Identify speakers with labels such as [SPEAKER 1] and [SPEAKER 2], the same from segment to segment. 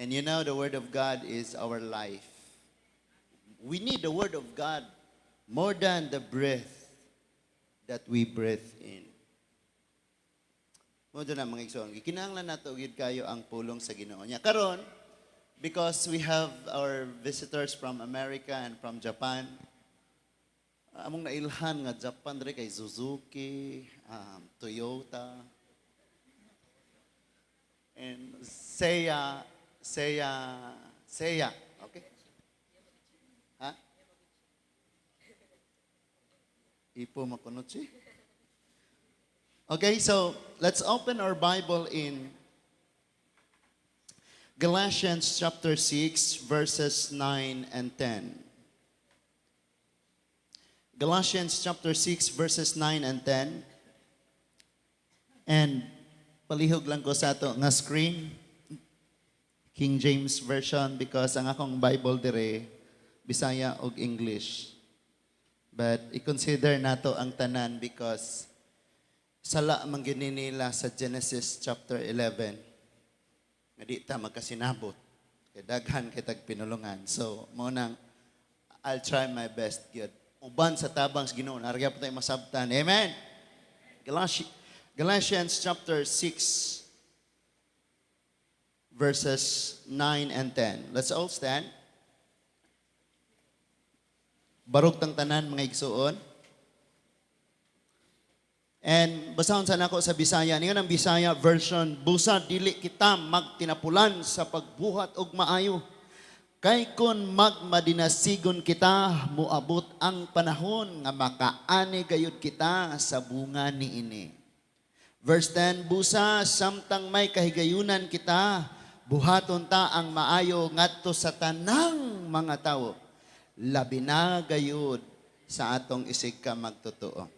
[SPEAKER 1] And you know, the Word of God is our life. We need the Word of God more than the breath that we breathe in. Mo na mga igsoon, kinahanglan nato gid kayo ang pulong sa Ginoo niya. Karon, because we have our visitors from America and from Japan, among nailhan nga Japan dre kay Suzuki, Toyota, and Seiya, okay? Ha? Ipo makunochi? Okay, so let's open our Bible in Galatians chapter 6, verses 9 and 10. Galatians chapter 6, verses 9 and 10. And palihog lang ko sa ato nga screen, King James Version, because ang akong Bible dire, Bisaya ug English. But i-consider nato ang tanan because sala man gini nila sa Genesis chapter 11. Nga di ta magkasinabot. Kay daghan kitag pinulungan. So, mo nang I'll try my best gyud. Uban sa tabang sa Ginoo, narga pa tayo masabtan. Amen. Galatians chapter 6 verses 9 and 10. Let's all stand. Barog tang tanan mga igsuon. And basahon sa nako sa Bisaya, niyon ang Bisaya version, busa dili kita magtinapulan sa pagbuhat og maayo. Kay kun magmadinasigon kita, muabot ang panahon nga makaani gayud kita sa bunga niini. Verse 10, busa samtang may kahigayunan kita, buhaton ta ang maayo ngadto sa tanang mga tawo. Labi na gayud sa atong isig ka magtotoo.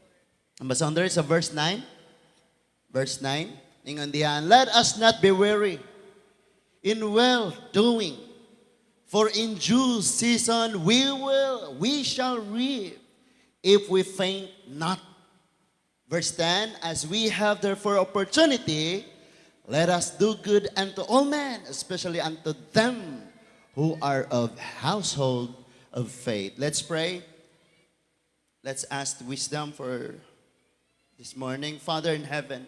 [SPEAKER 1] Ang basahon there sa verse 9. Verse 9. Ingon diyan, let us not be weary in well-doing, for in due season we shall reap if we faint not. Verse 10, as we have therefore opportunity, let us do good unto all men, especially unto them who are of household of faith. Let's pray. Let's ask wisdom for this morning. Father in heaven,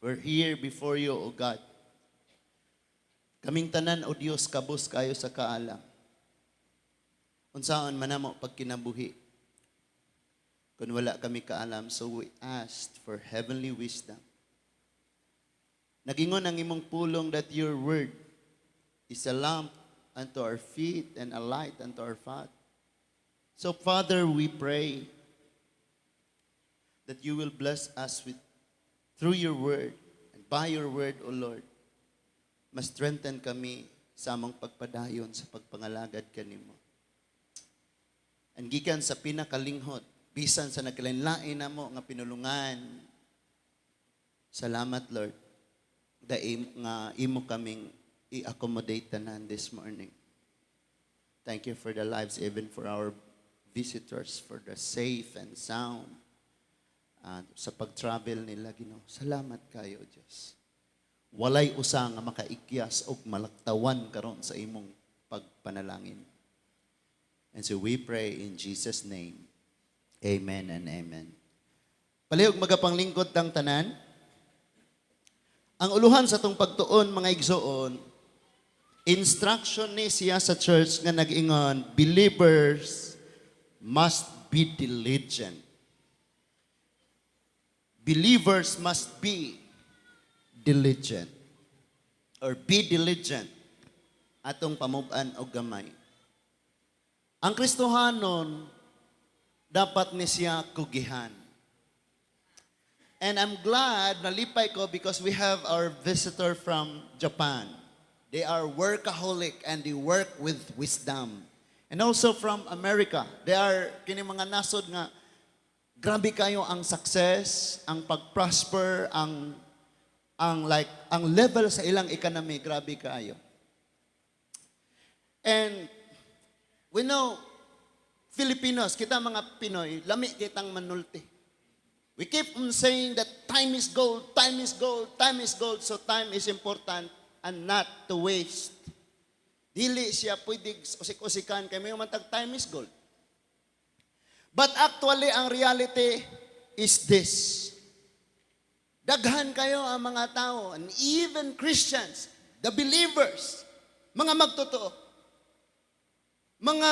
[SPEAKER 1] we're here before you, O God. Kaming tanan, O Diyos, kabus kayo sa kaalam. Unsaon man namo pagkinabuhi. Kung wala kami kaalam, so we asked for heavenly wisdom. Nagingon ang imong pulong that your word is a lamp unto our feet and a light unto our path. So Father, we pray that you will bless us through your word and by your word, O Lord, mas strengthen kami sa among pagpadayon sa pagpangalagad kanimo. And gikan sa pinakalinghot, bisan sa nagkalain-lain namo nga pinulungan, salamat Lord, nga imo kaming i-accommodate tanan this morning. Thank you for the lives, even for our visitors, for the safe and sound sa pag-travel nila, Ginoo. Salamat kayo, Diyos. Walay usa nga makaikyas og malaktawan karon sa imong pagpanalangin. And so we pray in Jesus' name. Amen and amen. Palihog magapanglingkod tang tanan. Ang uluhan sa tong pagtuon, mga igsoon, instruction ni siya sa church nga nag-ingon, believers must be diligent. Believers must be diligent or be diligent atong pamub-an og gamay. Ang Kristohanon dapat ni siya kugihan. And I'm glad nalipay ko because we have our visitor from Japan. They are workaholic and they work with wisdom. And also from America. They are kini mga nasod nga grabe kayo ang success, ang pag-prosper, ang level sa ilang economy, grabe kayo. And we know Filipinos, kita mga Pinoy, lami kitang manulti. We keep on saying that time is gold, time is gold, time is gold, so time is important and not to waste. Dili siya pwede usik-usikan kay may matag time is gold. But actually, ang reality is this. Daghan kayo ang mga tao, and even Christians, the believers, mga magtotoo, mga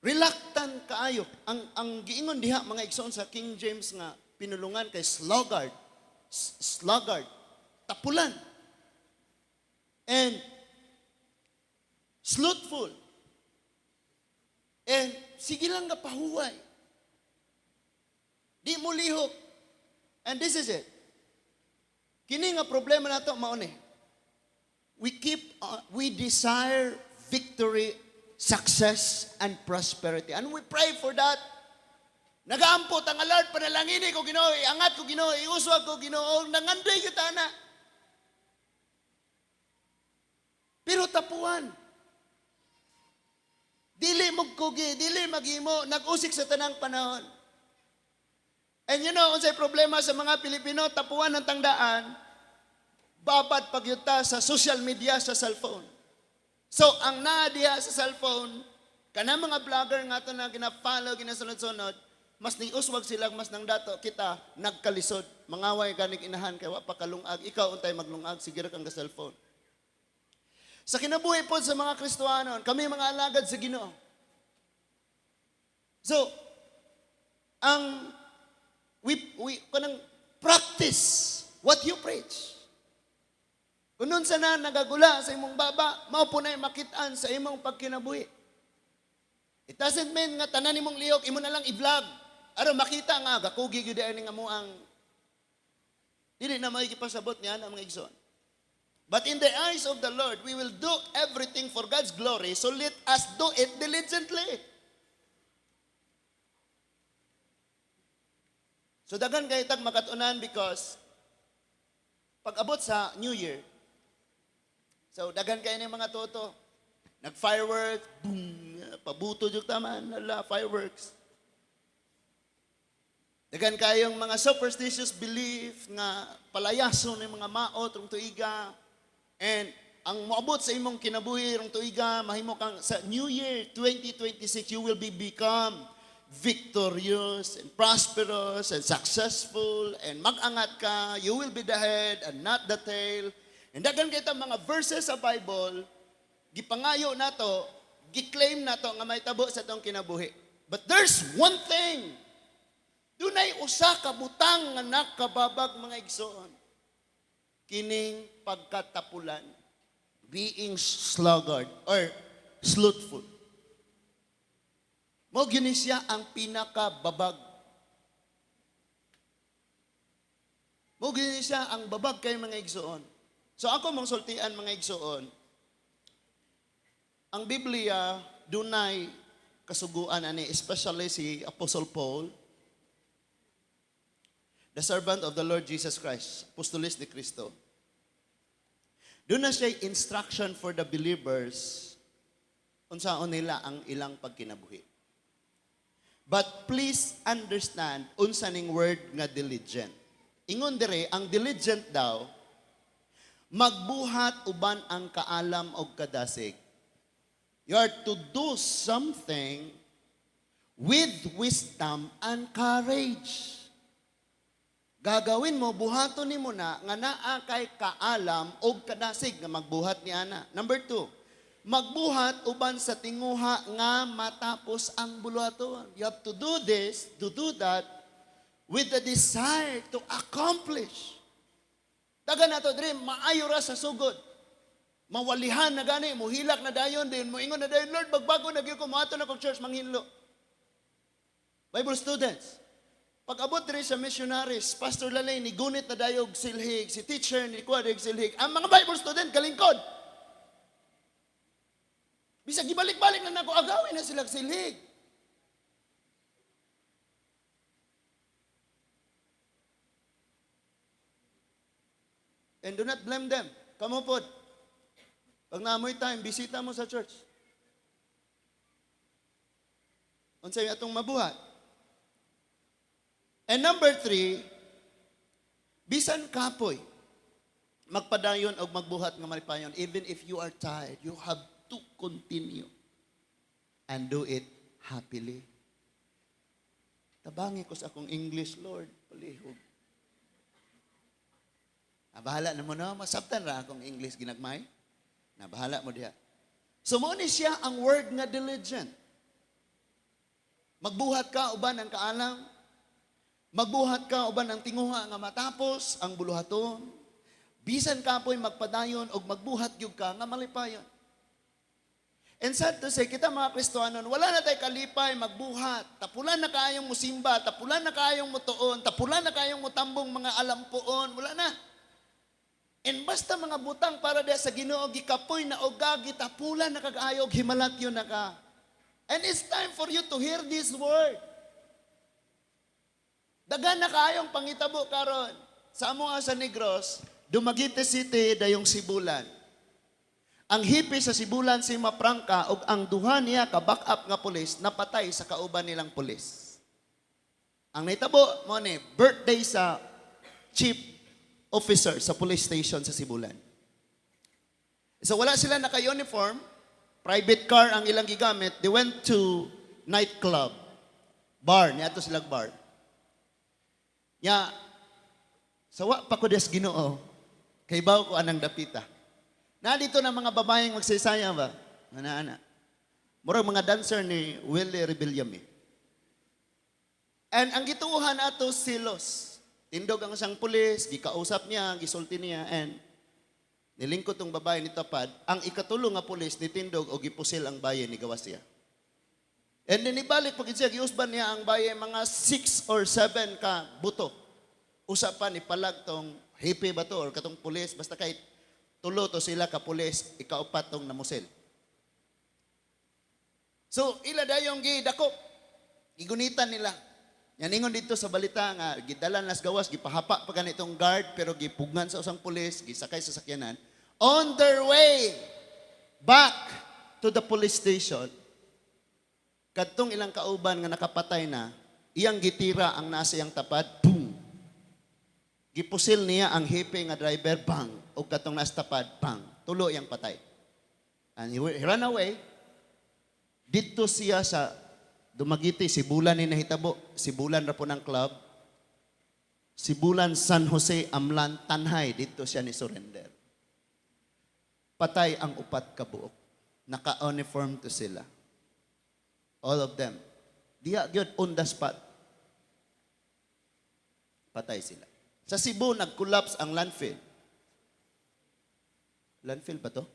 [SPEAKER 1] reluctant kaayo. Ang giingon diha, mga igsoon sa King James nga, pinulungan kay sluggard, tapulan, and slothful, and sige lang nga pahuway. Di mo lihok. And this is it. Kini nga problema nato mao ni. We desire victory, success, and prosperity. And we pray for that. Nagaampot ang alert, panalangini ko Ginoo, iangat ko Ginoo, iuswag ko Ginoo, nangandoy kita na. Pero tapuan. Dili magkugi, dili maghimo, nag-usik sa tanang panahon. And you know, unsay problema sa mga Pilipino, tapuan ng tangdaan, babad pagyuta sa social media, sa cellphone. So, ang naa diha sa cellphone, kana mga vlogger nga ito na gina-follow, ginasunod-sunod, mas niuswag sila, mas nang dato kita, nagkalisod. Mangaway ganig inahan, kaya wa pa kalungag. Ikaw untay maglungag, sige kang ka-cellphone. Sa kinabuhi po sa mga Kristohanon, kami mga alagad sa Ginoo. So, we kanang practice what you preach. Kung nun sana nagagula sa imong baba, mao po na makitaan sa imong pagkinabuhi. It doesn't mean nga tanan imong lihok, imo na lang i-vlog. Aron makita nga, gakugi gyud ani nga mo ang dili na makikipasabot niya ang mga igsoon. But in the eyes of the Lord, we will do everything for God's glory, so let us do it diligently. So daghan kay tag makatunan because pag abot sa New Year, so daghan kay ni mga toto, nag-fireworks, boom, pabuto yung taman, nala, fireworks. Daghan kayong mga superstitious belief nga palayason ng mga maot rong tuiga. And ang moabot sa imong kinabuhi rong tuiga, mahimo kang sa New Year 2026, you will become victorious and prosperous and successful and mag-angat ka, you will be the head and not the tail. And daghan kita mga verses sa Bible, gipangayo nato, giklaim nato nga may tabo sa tong kinabuhi. But there's one thing, dunay usa ka butang nga nakababag mga igsoon. Kining pagkatapulan, being sluggard or slothful. Mo gini siya ang pinakababag. Mo gini siya ang babag kay mga igsoon. So ako mong sultian mga igsoon, ang Biblia dunay kasuguan ani, especially si Apostle Paul, the servant of the Lord Jesus Christ, apostolis ni Cristo. Doon na siya instruction for the believers unsaon nila ang ilang pagkinabuhi. But please understand, unsa ning word nga diligent. Ingon dire, ang diligent daw, magbuhat uban ang kaalam og kadasig. You are to do something with wisdom and courage. Gagawin mo, buhaton nimo na nga naa kay kaalam og kadasig nga magbuhat ni ana. Number 2, magbuhat uban sa tinguha nga matapos ang buluhaton. You have to do this, to do that, with the desire to accomplish. Dagan nato diri, maayo ra sa sugod. Mawalihan na gani, muhilak na dayon din, moingon na dayon, Lord, magbago na gyud ko, moato na kog church, manghinlo. Bible students, pag abot diri sa missionaries, Pastor Lalay, ni gunit na dayog silhig, si teacher ni kuwadeg silhig, ang mga Bible student, kalingkod. Bisag gibalik-balik na nako, agawin na sila silhig. And do not blame them. Kamu po, pag naamoy time, bisita mo sa church. Unsay atong mabuhat. And number 3, bisan kapoy, magpadayon og magbuhat nga malipayon. Even if you are tired, you have to continue and do it happily. Tabangi ko sa akong English, Lord, palihog. Bahala na mo na, masabtan ra akong English ginagmay. Bahala mo diha. So mo ni siya ang word nga diligent. Magbuhat ka uban ang kaalam. Magbuhat ka uban ang tinguha nga matapos ang buluhaton. Bisan ka po'y magpadayon o magbuhat gyud ka nga malipayon. And sad to say, kita mga Kristohanon, wala na tayo kalipay, magbuhat. Tapulan na kayong musimba, tapulan na kayong mutuon, tapulan na kayong mutambong mga alampuon, wala na. And basta mga butang para diya sa Ginoo gikapoy na ogagi, tapulan na kagayog, himalatyo na ka. And it's time for you to hear this word. Dagan na kayong pangitabo karon sa amo nga sa Negros, Dumaguete City dayong Sibulan. Ang hipi sa Sibulan si Maprangka ug ang duha niya ka backup nga pulis napatay sa kauban nilang pulis. Ang naitabo mo ni birthday sa chief officer sa police station sa Sibulan. So wala sila naka-uniform, private car ang ilang gigamit. They went to nightclub, bar, niadto silang bar. Nya sawa pa ko des Ginoo, kay baw ko anang dapita. Na dito na mga babaeng magsaysaya ba? Ana-ana. Murag mga dancer ni Willie Rebillame. And ang gituuhan ato silos. Tindog ang isang pulis, gikausap niya, gisulti niya, and nilingkod tong babae ni Tapad. Ang ikatulong nga pulis ni Tindog o gipusil ang bayan ni gawas siya. And then ibalik pag siya, giusban niya ang bayan mga 6 or 7 ka buto. Usapan ni palag tong hippie ba to or katong pulis, basta kahit tulo to sila ka pulis, ikaupat tong namusil. So, ila dayong gidakop, gigunitan nila. Yan ingon dito sa balita nga, gidalan nas gawas, gipahapa pa ganitong guard, pero gipugnan sa usang pulis, gisakay sa sakyanan. On their way back to the police station, kadtong ilang kauban nga nakapatay na, iyang gitira ang nasa iyang tapad, boom! Gipusil niya ang hippie nga driver, bang! O katong nasa tapad, bang! Tulo iyang patay. And he ran away. Dito siya sa Dumaguete, Sibulan ni nahitabo. Sibulan ra po ng club. Sibulan, San Jose, Amlan, Tanhay. Dito siya ni surrender. Patay ang upat ka buok. Naka-uniform to sila. All of them. Diya gyud on the spot. Patay sila. Sa Cebu, nag-collapse ang landfill. Landfill ba to?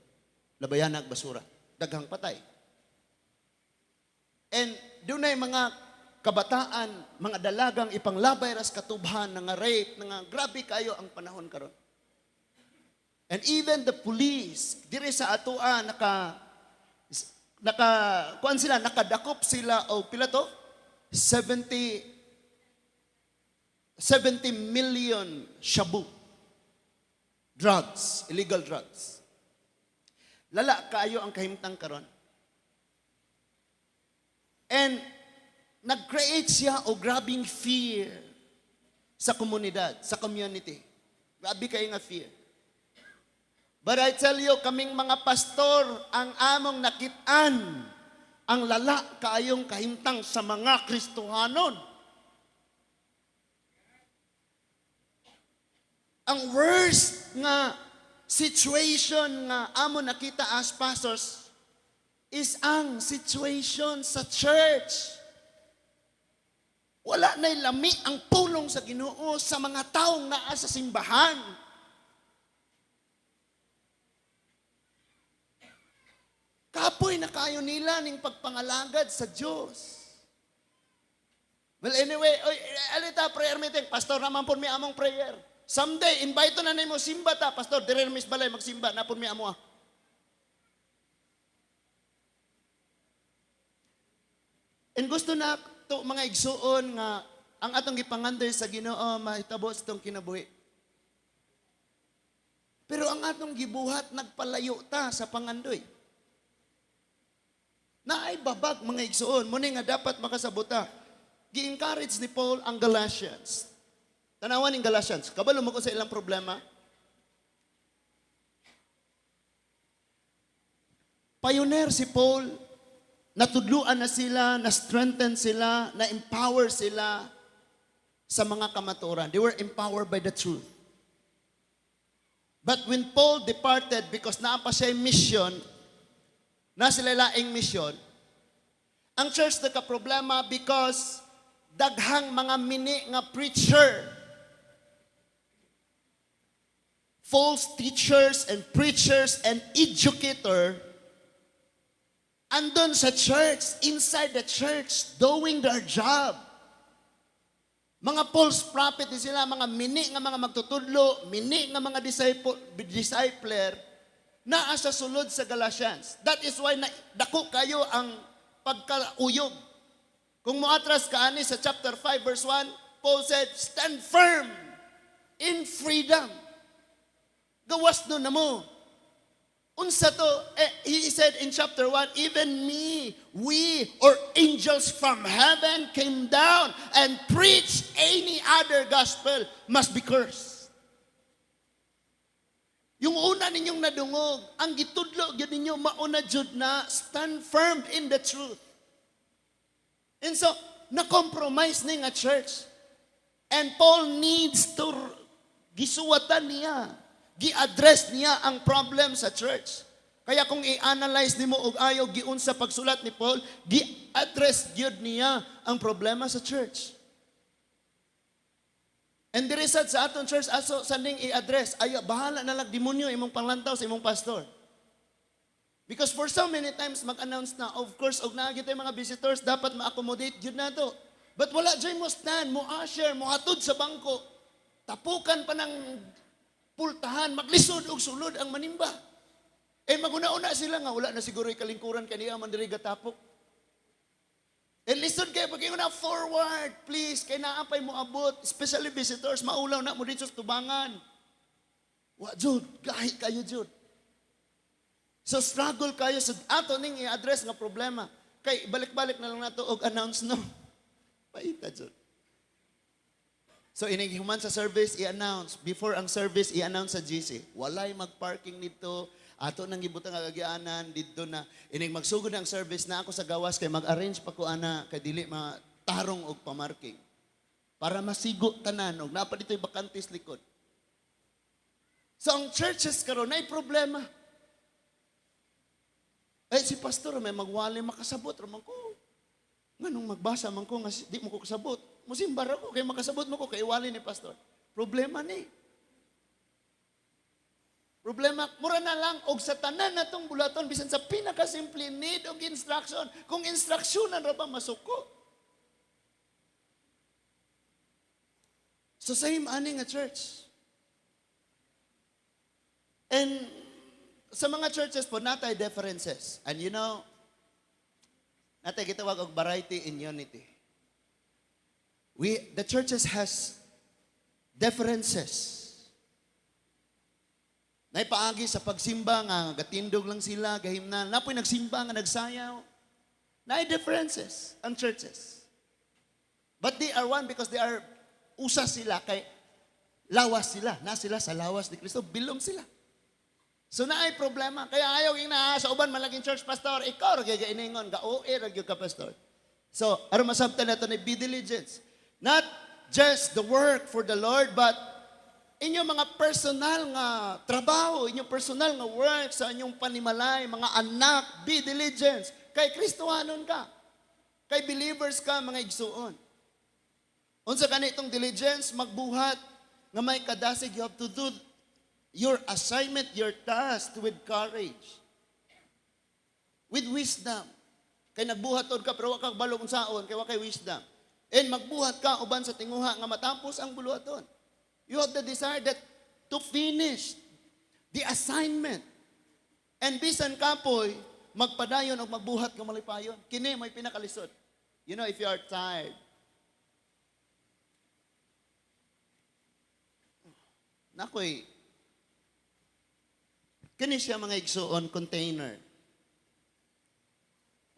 [SPEAKER 1] Labayanag basura. Daghang patay. And doon ay mga kabataan, mga dalagang ipanglabay ras katubhan, nga rape, nga grabe kayo ang panahon karon. And even the police, diri sa atoa, kuan sila, nakadakop sila, o pila to? 70 million shabu. Drugs, illegal drugs. Lala kayo ang kahimtang karon. And nag-create siya o grabing fear sa komunidad, sa community. Grabe kayo nga fear. But I tell you, kaming mga pastor, ang among nakitaan, ang lala kaayong kahimtang sa mga Kristohanon. Ang worst nga situation nga amo nakita as pastors is ang situation sa church. Wala na'y lami ang pulong sa Ginoo sa mga taong naa sa simbahan. Kapoy na kayo nila ning pagpangalagad sa Diyos. Well, anyway, alita prayer meeting. Pastor naman po may among prayer. Someday, invite na nimo simba ta. Pastor, dire mis balay magsimba. Napon mi amo. And gusto na to mga igsuon nga ang atong gipangandoy sa Ginoo mahitabo sa itong kinabuhi. Pero ang atong gibuhat nagpalayo ta sa pangandoy. Naay babag mga igsuon mo nga dapat makasabota. Gi-encourage ni Paul ang Galatians. Tanawan ng Galatians. Kabalo mo ko sa ilang problema. Pioneer si Paul, natudluan na sila, na-strengthen sila, na-empower sila sa mga kamaturan. They were empowered by the truth. But when Paul departed, because naapa siya mission, na sila laing mission, ang church nagka-problema because daghang mga mini nga preacher, false teachers and preachers and educator, andun sa church, inside the church, doing their job. Mga false prophet din sila, mga mini nga mga magtutudlo, mini nga mga discipler, naa sa sulod sa Galatians. That is why dako kayo ang pagkauyog. Kung moatras ka ani sa chapter 5 verse 1, Paul said, stand firm in freedom. Gawas no na mo. Unsa to? He said in chapter 1, even me, we or angels from heaven came down and preached any other gospel must be cursed. Yung una ninyong nadungog, ang gitudlo gyud ninyo mauna jud na stand firm in the truth. And so, na-compromise ni nga church. And Paul needs to gisuwatan niya. Gi-address niya ang problem sa church. Kaya kung i-analyze nimo og ayaw giun sa pagsulat ni Paul, gi-address gyud niya ang problema sa church. And the result sa aton church aso sanding i-address, ayo bahala na lang demonyo imong panglantaw sa imong pastor. Because for so many times mag-announce na, of course, og naagit ay mga visitors, dapat ma-accommodate gyud nato. But wala jay mo stand, mo usher, mo hatod sa bangko. Tapukan pa ng pultahan, maglisod og sulod ang manimba. Maguna-una sila nga, wala na siguro kalingkuran kaniya man diri gatapok. Lisod kayo, pag na forward, please, kay naapay mo abot, especially visitors, maulaw na mo dito sa tubangan. Wa, Jud, gahi kayo, Jud. So struggle kayo sa ato ning i-address nga problema. Kay balik-balik na lang nato og announce no. Paita, Jud. So inighuman sa service, i-announce. Before ang service, i-announce sa GC. Walay mag-parking dito. Ato nang gibutang nga gagianan dito na. Inig magsugod ang service na ako sa gawas kay mag-arrange pa ko ana kay dili tarong og pamarking. Para masigo tanan og napa dito'y bakantes likod. So ang churches karon nay problema. Si pastor may magwali makasabot raman ko. Nganong magbasa man ko nga di mo ko kasabot. Musimbar ako kay makasabot mo ko kay wali ni pastor. Problema ni. Problema mura na lang og sa tanan natong bulaton bisan sa pinakasimple need og instruction. Kung instructionan ra ba masuko. So same ani nga church. And sa mga churches po, natay differences. And you know, natay gitawag og variety in unity. The churches has differences. Naipaagi sa pagsimba nga gatindog lang sila, gahimnan. Napoy nagsimba nga nagsayaw. Naay differences ang churches. But they are one because they are usa sila kay lawas sila. Na sila sa lawas ni Kristo, bilong sila. So naay problema. Kaya ayaw yung sa uban malaging church pastor, ikaw ra gyud iningon ga-OA ra gyud ka pastor. So, aron masabtan nato ni be diligence. Not just the work for the Lord, but inyong mga personal nga trabaho, inyong personal nga work sa inyong panimalay, mga anak, be diligence. Kay Kristohanon ka. Kay believers ka, mga igsuon. Unsa kanitong diligence, magbuhat nga may kadasig, you have to do your assignment, your task with courage. With wisdom. Kay nagbuhatod ka pero wa kag balog unsaon kay wa kay wisdom. And magbuhat ka uban sa tinguha nga matapos ang buluhaton. You have the desire that to finish the assignment. And bisan kapoy magpadayon og magbuhat ka malipayon. Kini may pinakalisod. You know, if you are tired, nakoy kini siya mga igsuon container.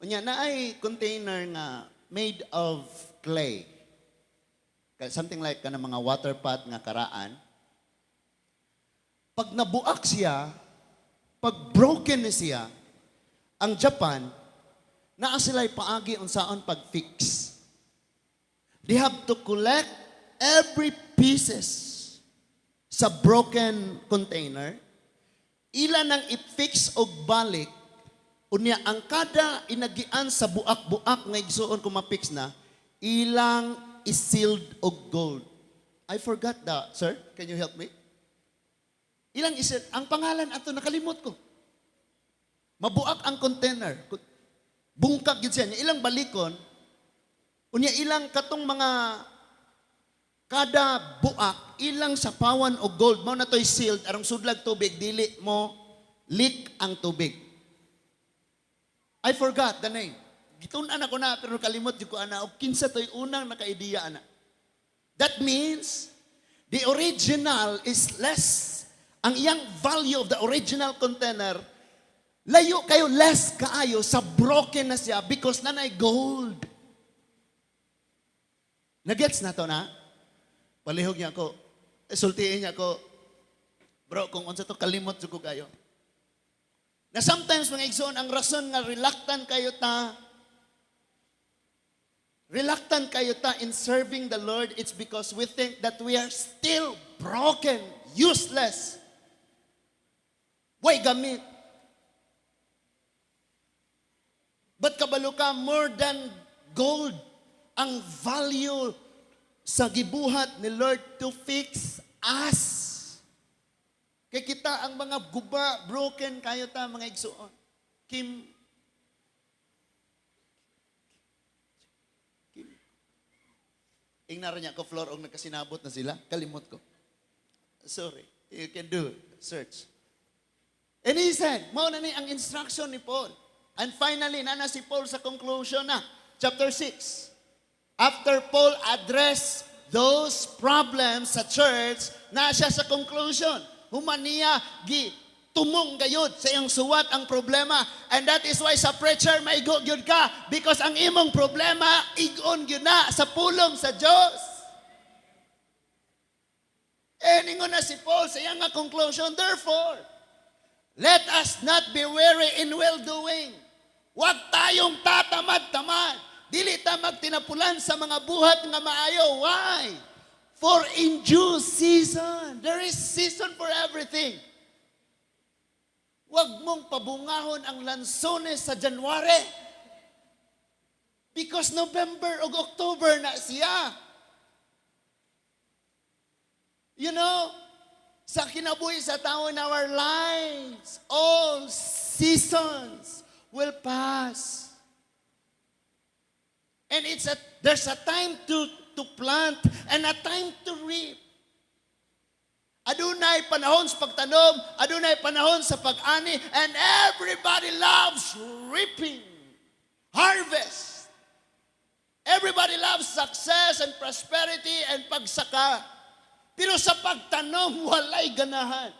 [SPEAKER 1] Unya na ay container nga made of clay. Something like kana mga water pot nga karaan. Pag nabuak siya, pag broken na siya, ang Japan, naa sila'y paagi unsaon pag-fix. They have to collect every pieces sa broken container, ilan ang i-fix og balik, unya ang kada inagian sa buak-buak nga igsuon kung ma-fix na, ilang is-sealed og gold. I forgot that, sir. Can you help me? Ilang is-sealed? Ang pangalan ato nakalimot ko. Mabuak ang container. Bungkag yun siya. Ilang balikon, unya ilang katong mga kada buak, ilang sapawan o gold, mao na to'y sealed, arang sudlag tubig, dili mo leak ang tubig. I forgot the name. Gitunan ako na, pero kalimot ko ana, o kinsa to'y unang naka-idea ana. That means, the original is less. Ang iyang value of the original container, layo kayo, less kaayo sa broken na siya because nanay gold. Nagets na to na? Palihog niya ako. Sultiin niya ako. Bro, kung unsa to kalimot jud ko kayo. Na sometimes mga igsoon ang rason nga reluctant kayo ta in serving the Lord, it's because we think that we are still broken, useless. Way gamit. But kabalo ka, more than gold, ang value sa gibuhat ni Lord to fix us. Kay kita ang mga guba, broken kayo ta mga igsuon. Kim. Ingnaran niya ko floor og nagkasinabot na sila. Kalimot ko. Sorry. You can do search. And he said, mao na ni ang instruction ni Paul. And finally, nana si Paul sa conclusion na. Chapter 6. After Paul addressed those problems sa church, na siya sa conclusion. Human niya, tumong gayud sa iyang suwat ang problema. And that is why sa preacher, maigo gyud ka. Because ang imong problema, igon gyud na sa pulong sa Diyos. Ningon na si Paul sa iyang conclusion, therefore, let us not be weary in well-doing. Huwag tayong tatamad-tamad. Dili ta magtinapulan sa mga buhat nga maayo. Why? For in due season, there is season for everything. Huwag mong pabungahon ang lansones sa January. Because November o October na siya. You know, sa kinabuhi sa tao in our lives, all seasons will pass. And there's a time to plant and a time to reap. Adunay panahon sa pagtanom, adunay panahon sa pag-ani, and everybody loves reaping, harvest. Everybody loves success and prosperity and pagsaka. Pero sa pagtanom, walay ganahan.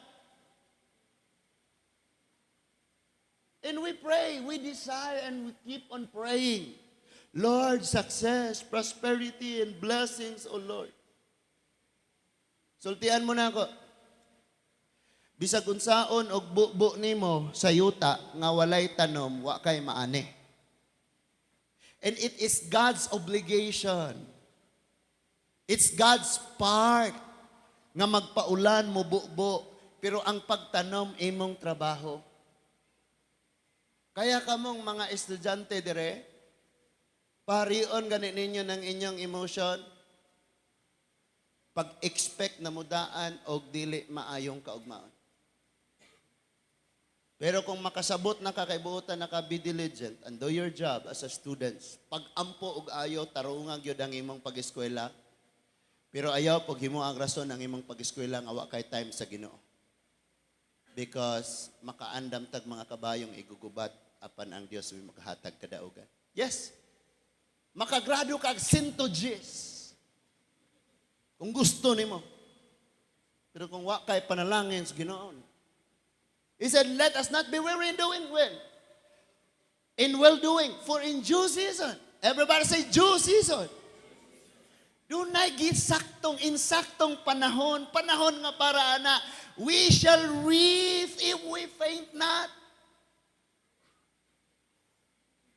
[SPEAKER 1] And we pray, we desire, and we keep on praying. Lord, success, prosperity, and blessings, O Lord. Sultian mo na ako. Bisag unsaon og bubo nimo sa yuta nga walay tanom, wa kay maani. And it is God's obligation. It's God's part nga magpaulan mo bubo, pero ang pagtanom imong trabaho. Kaya kamong mga estudyante dire, parion gani ninyo ng inyong emotion, pag-expect na mudaan o dili maayong kaugmaon. Pero kung makasabot na ka, kaibuotan na ka, be diligent and do your job as a student. Pag-ampo og ayo, tarungan gyud ang imong pag-eskwela. Pero ayaw pag himo ang rason ang imong pag-eskwela nga wa kay time sa Ginoo. Because makaandam tag mga kabayong igugubat apan ang Dios may makahatag kadaugan. Yes. Makagrado kag 100 Gs. Kung gusto nimo. Pero kung wa kay panalangin sa Ginoo. He said, let us not be weary in doing well. In well-doing, for in due season. Everybody say due season. Dunay gisaktong insaktong panahon nga para ana, we shall reap if we faint not.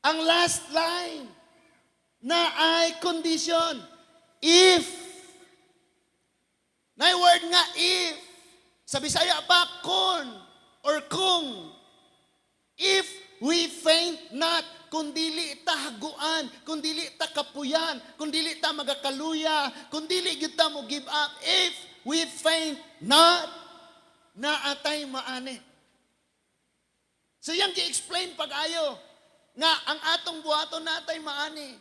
[SPEAKER 1] Ang last line na ay condition. If. Na yung word nga, if. Sa Bisaya pa, kun or kung. If we faint not, kundili ta haguan, kundili ta kapuyan, kundili ta magakaluya, kundili kita mo give up. If we faint not, naatay maani. So yang gi-explain pag-ayo, nga ang atong buhaton natay maani.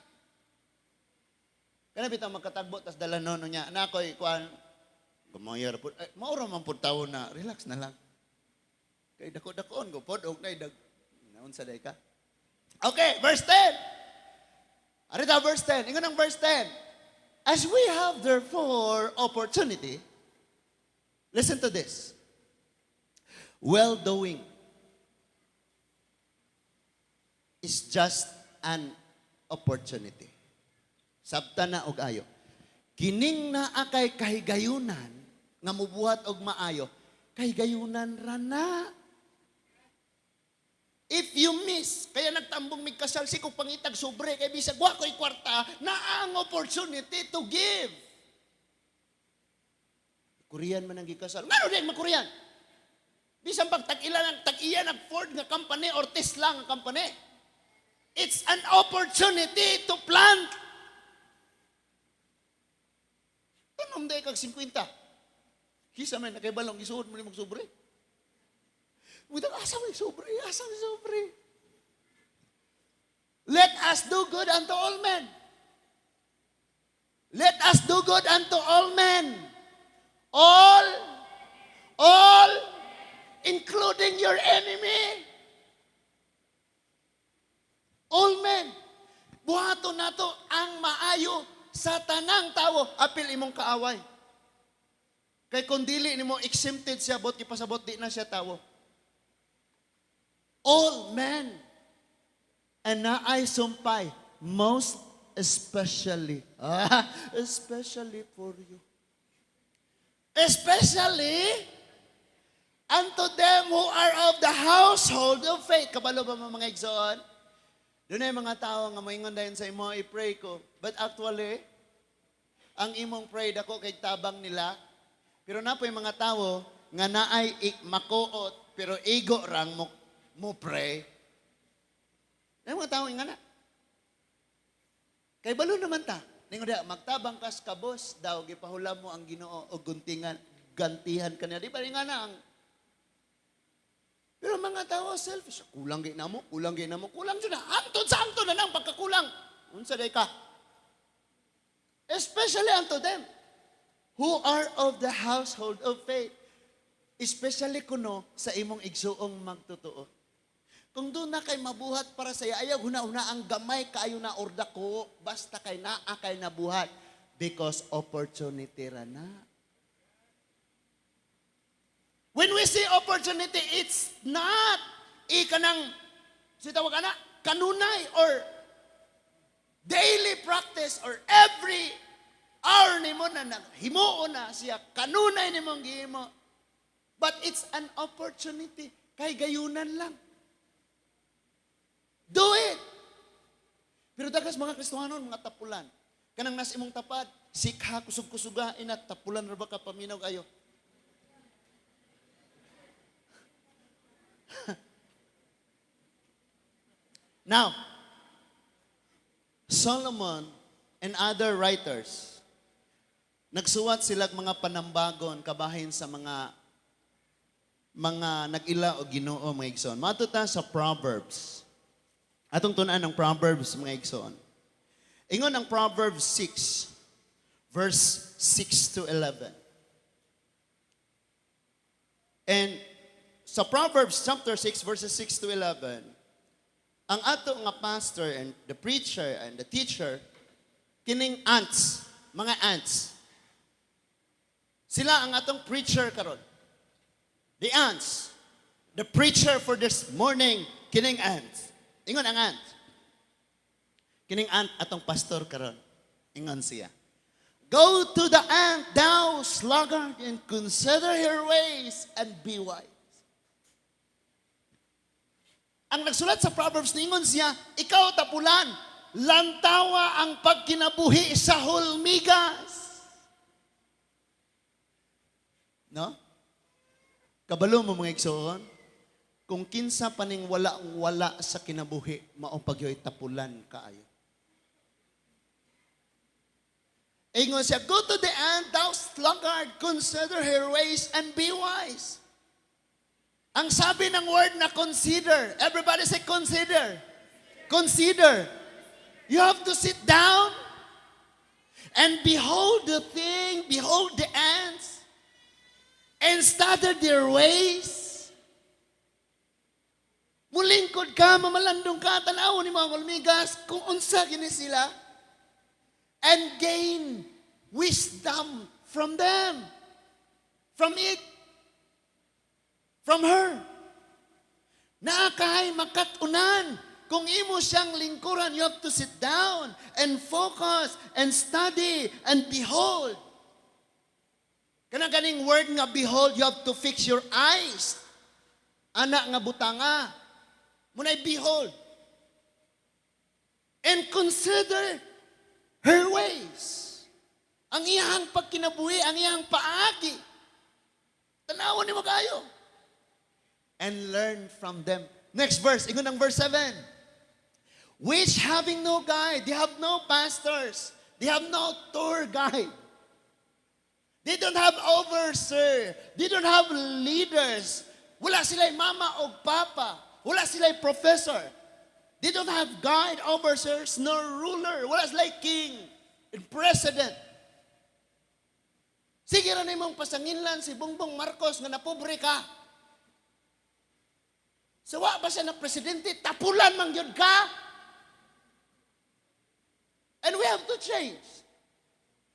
[SPEAKER 1] Kana bitaw magkatagbo, tas dalanon niya, nakoy, kuan, gumayar po, maura man po tao na, relax na lang. Kay dako-dakoon ko pod og nay dag naunsa day ka. Okay, verse 10. Arita verse 10. Ingon ang verse 10. As we have therefore opportunity, listen to this. Well-doing is just an opportunity. Sabta na og ayo. Kining naa kay kahigayunan nga mubuhat og maayo, kahigayunan ra na. If you miss, kaya nagtambong mig kasal si kung pangitag sobre, kay bisag wa ko'y kwarta, na ang opportunity to give. Korean man ang gikasal. Ngano din mag-Korean? Bisang pag tag-iyan ang Ford nga company or Tesla nga company. It's an opportunity to plant. Tanong day kag 50. Kisa man nakaibalong isuod mo ni mag-sobre. Muda, asa may sobre? Asa may sobre? Let us do good unto all men. Let us do good unto all men. All, including your enemy. All men. Buhato na to ang maayo sa tanang tao. Apil imong kaaway. Kay kung dili nimo exempted siya, bot ipasabot di na siya tao. All men. And na ay sumpay, most especially. Especially for you. Especially unto them who are of the household of faith. Kabalo ba mga igsoon? Doon ay mga tao nga moingon dayon sa imo, i-pray ko. But actually, ang imong pray dako kay tabang nila. Pero na po yung mga tao nga naay makuot, pero igo rang mo pray. Yung mga tao nga na. Kay balo naman ta. Ningon dia, magtabang kas kabos daw, gipahula mo ang Ginoo o gantihan kaniya. Di ba nga na ang. Pero mga tao selfish. Kulang gay na mo. Kulang dyan na. Antod sa antod na nang pagkakulang. Unsa day ka? Especially unto them who are of the household of faith. Especially kuno sa imong igsuong magtotoo. Kung doon na kay mabuhat para sa iya, ayaw huna-huna ang gamay kayo na orda ko, basta kay naa kay nabuhat. Because opportunity ra na. When we say opportunity, it's not ikanang, sitawag na, kanunay or daily practice or every hour ni mo na himuon na siya, kanunay ni mong gihimo. But it's an opportunity. Kay gayunan lang. Do it! Pero dagas mga Kristohanon, mga tapulan. Kanang nas imong tapad, sikha, kusog-kusugain at tapulan ra ba ka paminaw kayo? Now, Solomon and other writers, nagsuwat sila mga panambagon kabahin sa mga nag-ila o Ginoo mga igsoon. Matuta sa Proverbs. Atong tunan ng Proverbs mga igsoon. Ingon ang Proverbs 6, verse 6 to 11. And sa Proverbs chapter 6, verses 6 to 11, ang ato nga pastor and the preacher and the teacher, kining ants, mga ants. Sila ang atong preacher karon. The ants. The preacher for this morning, kining ants. Ingon ang ant. Kining ant atong pastor karon. Ingon siya. Go to the ant, thou sluggard, and consider her ways and be wise. Ang nagsulat sa Proverbs, ningon siya, ikaw tapulan, lantawa ang pagkinabuhi sa hulmigas. No? Kabalo mo mga igsoon, kung kinsa paning wala sa kinabuhi, mao pagyoy tapulan kaayo. Ingon siya, go to the end, thou sluggard, consider her ways and be wise. Ang sabi ng word na consider, everybody say consider. Consider. You have to sit down and behold the thing, behold the ants, and study their ways. Mulingkod ka, mamalandong ka, tanaw ni mga kulmigas, kung unsa gini sila, and gain wisdom from them, from it. From her. Naakay makatunan. Kung imo siyang lingkuran, you have to sit down and focus and study and behold. Kanang ganing word nga behold, you have to fix your eyes. Anak nga butanga. Munay behold. And consider her ways. Ang iyang pagkinabuhi, ang iyang paagi. Tanawan ni magayo. And learn from them. Next verse, ingon ang verse 7. Which having no guide, they have no pastors, they have no tour guide. They don't have overseer, they don't have leaders. Wala sila'y mama o papa, wala sila'y professor. They don't have guide, overseers, nor ruler. Wala sila'y king and president. Sige ra nimong pasanginlan si Bongbong Marcos nga napobre ka. Sawa ba siya na presidente? Tapulan man yun ka? And we have to change.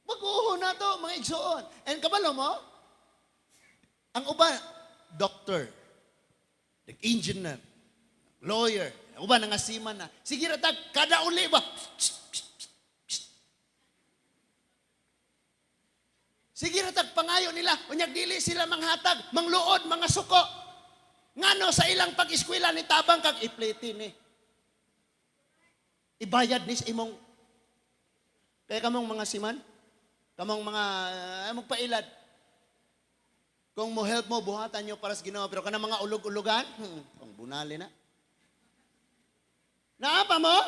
[SPEAKER 1] Mag-uuho na to, mga igsoon. And kabalo mo, ang uban, doctor, engineer, lawyer, uban ang asiman na. Sige ratag, kada uli ba? Sige ratag, pangayo nila, unyag dili sila manghatag, mangluod, mga suko. Ngano sa ilang pag-eskwela ni tabang kag iplete ni. Ibayad ni sa imong kaya kamong mga siman, kamong mga magpailad. Kung mo help mo buhatan nyo para sa Ginoo pero kanang mga ulog-ulogan, pang bunali na. Naapa mo?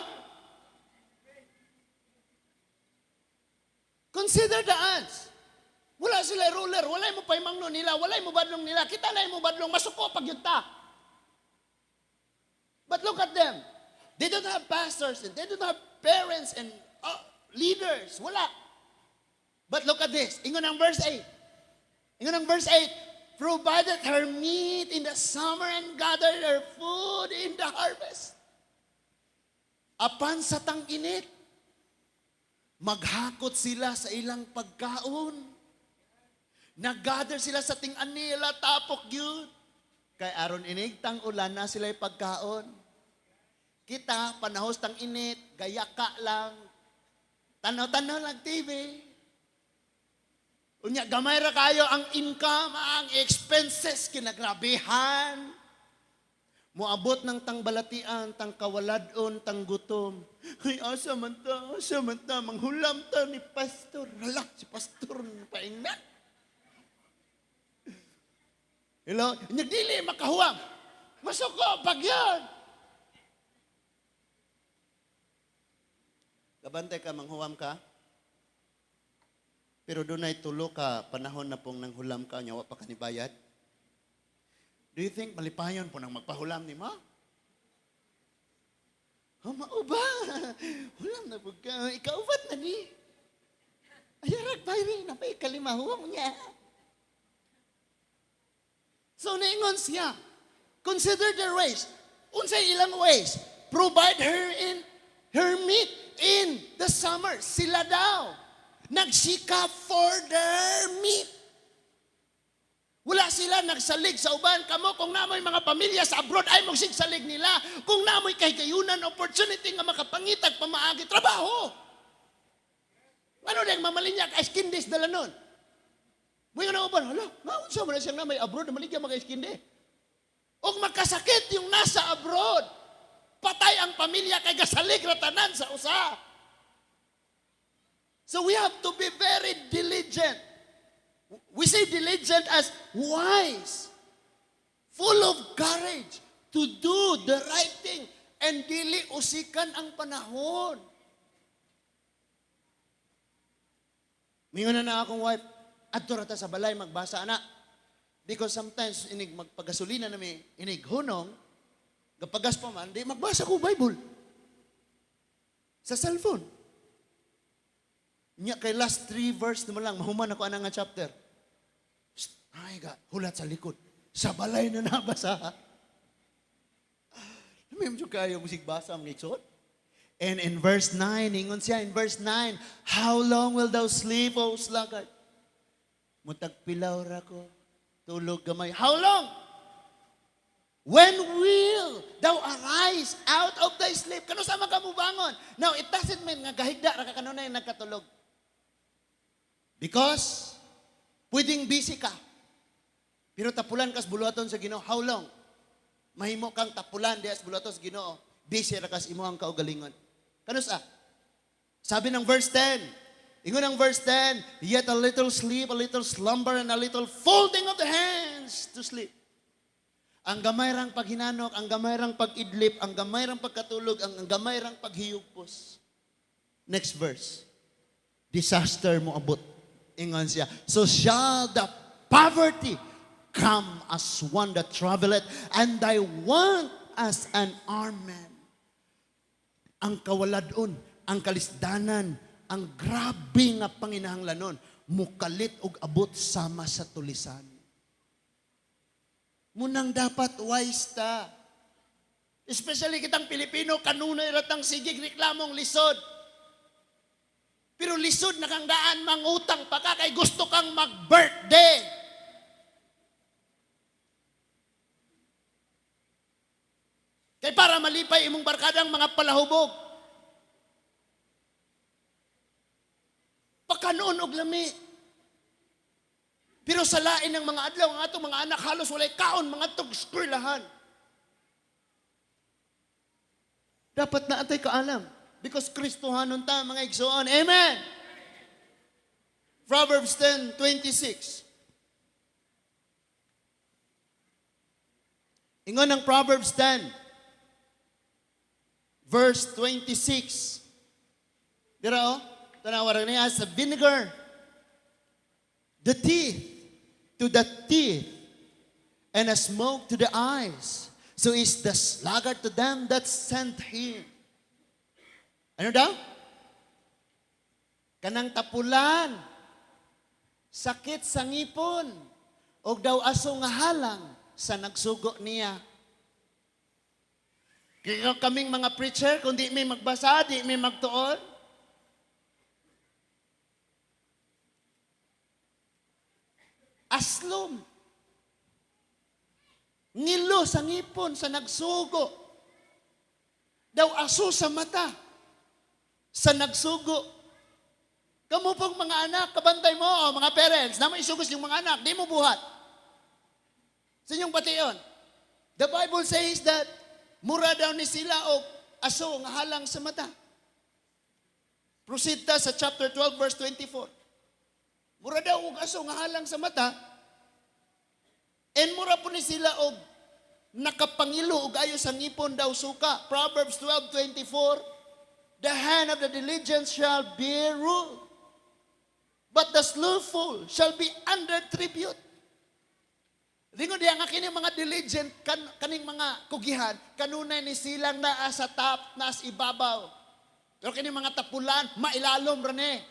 [SPEAKER 1] Consider the ants. Wala sila ruler, wala mo paimangno nila, wala mo badlong nila. Kita na mo badlong, masuko pag yun ta. But look at them. They don't have pastors, and they don't have parents and leaders. Wala. But look at this. Ingon ang verse 8. Ingon ang verse 8. Provided her meat in the summer and gathered her food in the harvest. Apan sa tang-init, maghakot sila sa ilang pagkaon. Nag-gather sila sa ting-an nila, tapok yun. Kay aron inig, tang ulan na sila'y pagkaon. Kita, panahos tang init, gayaka lang. Tanaw-tanaw lang TV. Unya, gamay ra kayo ang income, ang expenses, kinagrabihan. Muabot ng tang balatian, tang kawaladon, tang gutom. Ay, asa man ta, manghulam ta ni pastor. Hala, si pastor, paingna. Hello? Nagdili, makahuwam. Masuko, pag yan. Kabantay ka, manghuwam ka. Pero doon ay tulo ka, panahon na pong nanghulam ka, nyawa pa ka ni bayad. Do you think malipayon po nang magpahulam ni ma? Mauba. Hulam na po ka. Ikaubat na ni. Ayarag bayri na pa ikalimahuwam niya. So naingon siya, consider their ways. Unsay ilang ways? Provide her meat in the summer. Sila daw. Nagsikap for their meat. Wala sila nagsalig sa uban. Kamo kung namoy mga pamilya sa abroad ay magsigsalig nila. Kung namoy kahigayunan opportunity nga makapangitag pamaagi trabaho. Ano din mamalinya ka skin days dala nun? May nga na uban, hala, maunsa mo na siyang na may abroad na maligya mga iskinde. O makasakit yung nasa abroad. Patay ang pamilya kay gasalig ratanan sa usa. So we have to be very diligent. We say diligent as wise, full of courage to do the right thing, and dili usikan ang panahon. Mingon na akong wife, adto rata sa balay magbasa na. Because sometimes inig magpagasolina na may inig hunong, kapagas pa man, di magbasa ko Bible. Sa cellphone. Nya kay last 3 verse naman lang, mahuman ako anang nga chapter. Ay God, hulat sa likod. Sa balay na nabasa. Medyo kayo musik basa ang iksot. And in verse 9, ingon siya, in verse 9, how long will thou sleep, O sluggard? Mutagpilaw ra ko, tulog gamay. How long? When will thou arise out of thy sleep? Kano sa ka mo bangon? Now, it doesn't mean nga gahigda ra ka kanunay nagkatulog. Because, pwedeng busy ka. Pero tapulan kas buluhaton sa Ginoo. How long? Mahimo kang tapulan diha sa buluhaton sa Ginoo. Busy ra kas imo ang kaugalingon. Kano sa? Sabi ng verse 10. Ingon ang verse 10, yet a little sleep, a little slumber, and a little folding of the hands to sleep. Ang gamay rang paghinanok, ang gamay rang pag-idlip, ang gamay rang pagkatulog, ang gamay rang paghiyugpos. Next verse. Disaster mo abot. Ingon siya. So shall the poverty come as one that traveleth, and thy want as an armed man. Ang kawaladon, ang kalisdanan, ang grabe nga panginahanglanon, mukalit og abot sama sa tulisan. Munang dapat wise ta. Especially kitang Pilipino, kanunay ratang sigig reklamong lisod. Pero lisod na kang daan, mangutang pa ka, kay gusto kang mag-birthday. Kay para malipay imong barkadang mga palahubog. Pagkanoon og lami. Pero sa lain ng mga adlaw, ang atong mga anak halos walay kaon, mga tog eskwelahan. Dapat na atay kaalam. Because Kristohanon ta, mga igsoon. Amen! Proverbs 10:26. Ingon ng Proverbs 10, verse 26. Dira o, tanawaran niya sa vinegar, the teeth to the teeth, and a smoke to the eyes. So is the sluggard to them that sent him. Ano daw? Kanang tapulan, sakit sa ngipon, o daw aso nga halang sa nagsugo niya. Kaya kaming mga preacher, kung di may magbasa, di may magtuon, aslom. Ngilo sa ngipon, sa nagsugo. Daw aso sa mata, sa nagsugo. Kamu pong mga anak, kabantay mo, mga parents, na maisugos yung mga anak, di mo buhat. Sa inyong pation. The Bible says that, mura daw ni sila o aso nga halang sa mata. Proceed ta sa chapter 12, verse 24. Mura daw og aso nga halang sa mata, and mura po ni sila og nakapangilo og ayo sa ngipon daw suka. Proverbs 12:24, the hand of the diligent shall bear rule, but the slothful shall be under tribute. Ringo diya nga kining mga diligent, kaning mga kugihan, kanunay ni silang naa sa top, naa sa ibabaw. Pero kining mga tapulan, mailalom rane.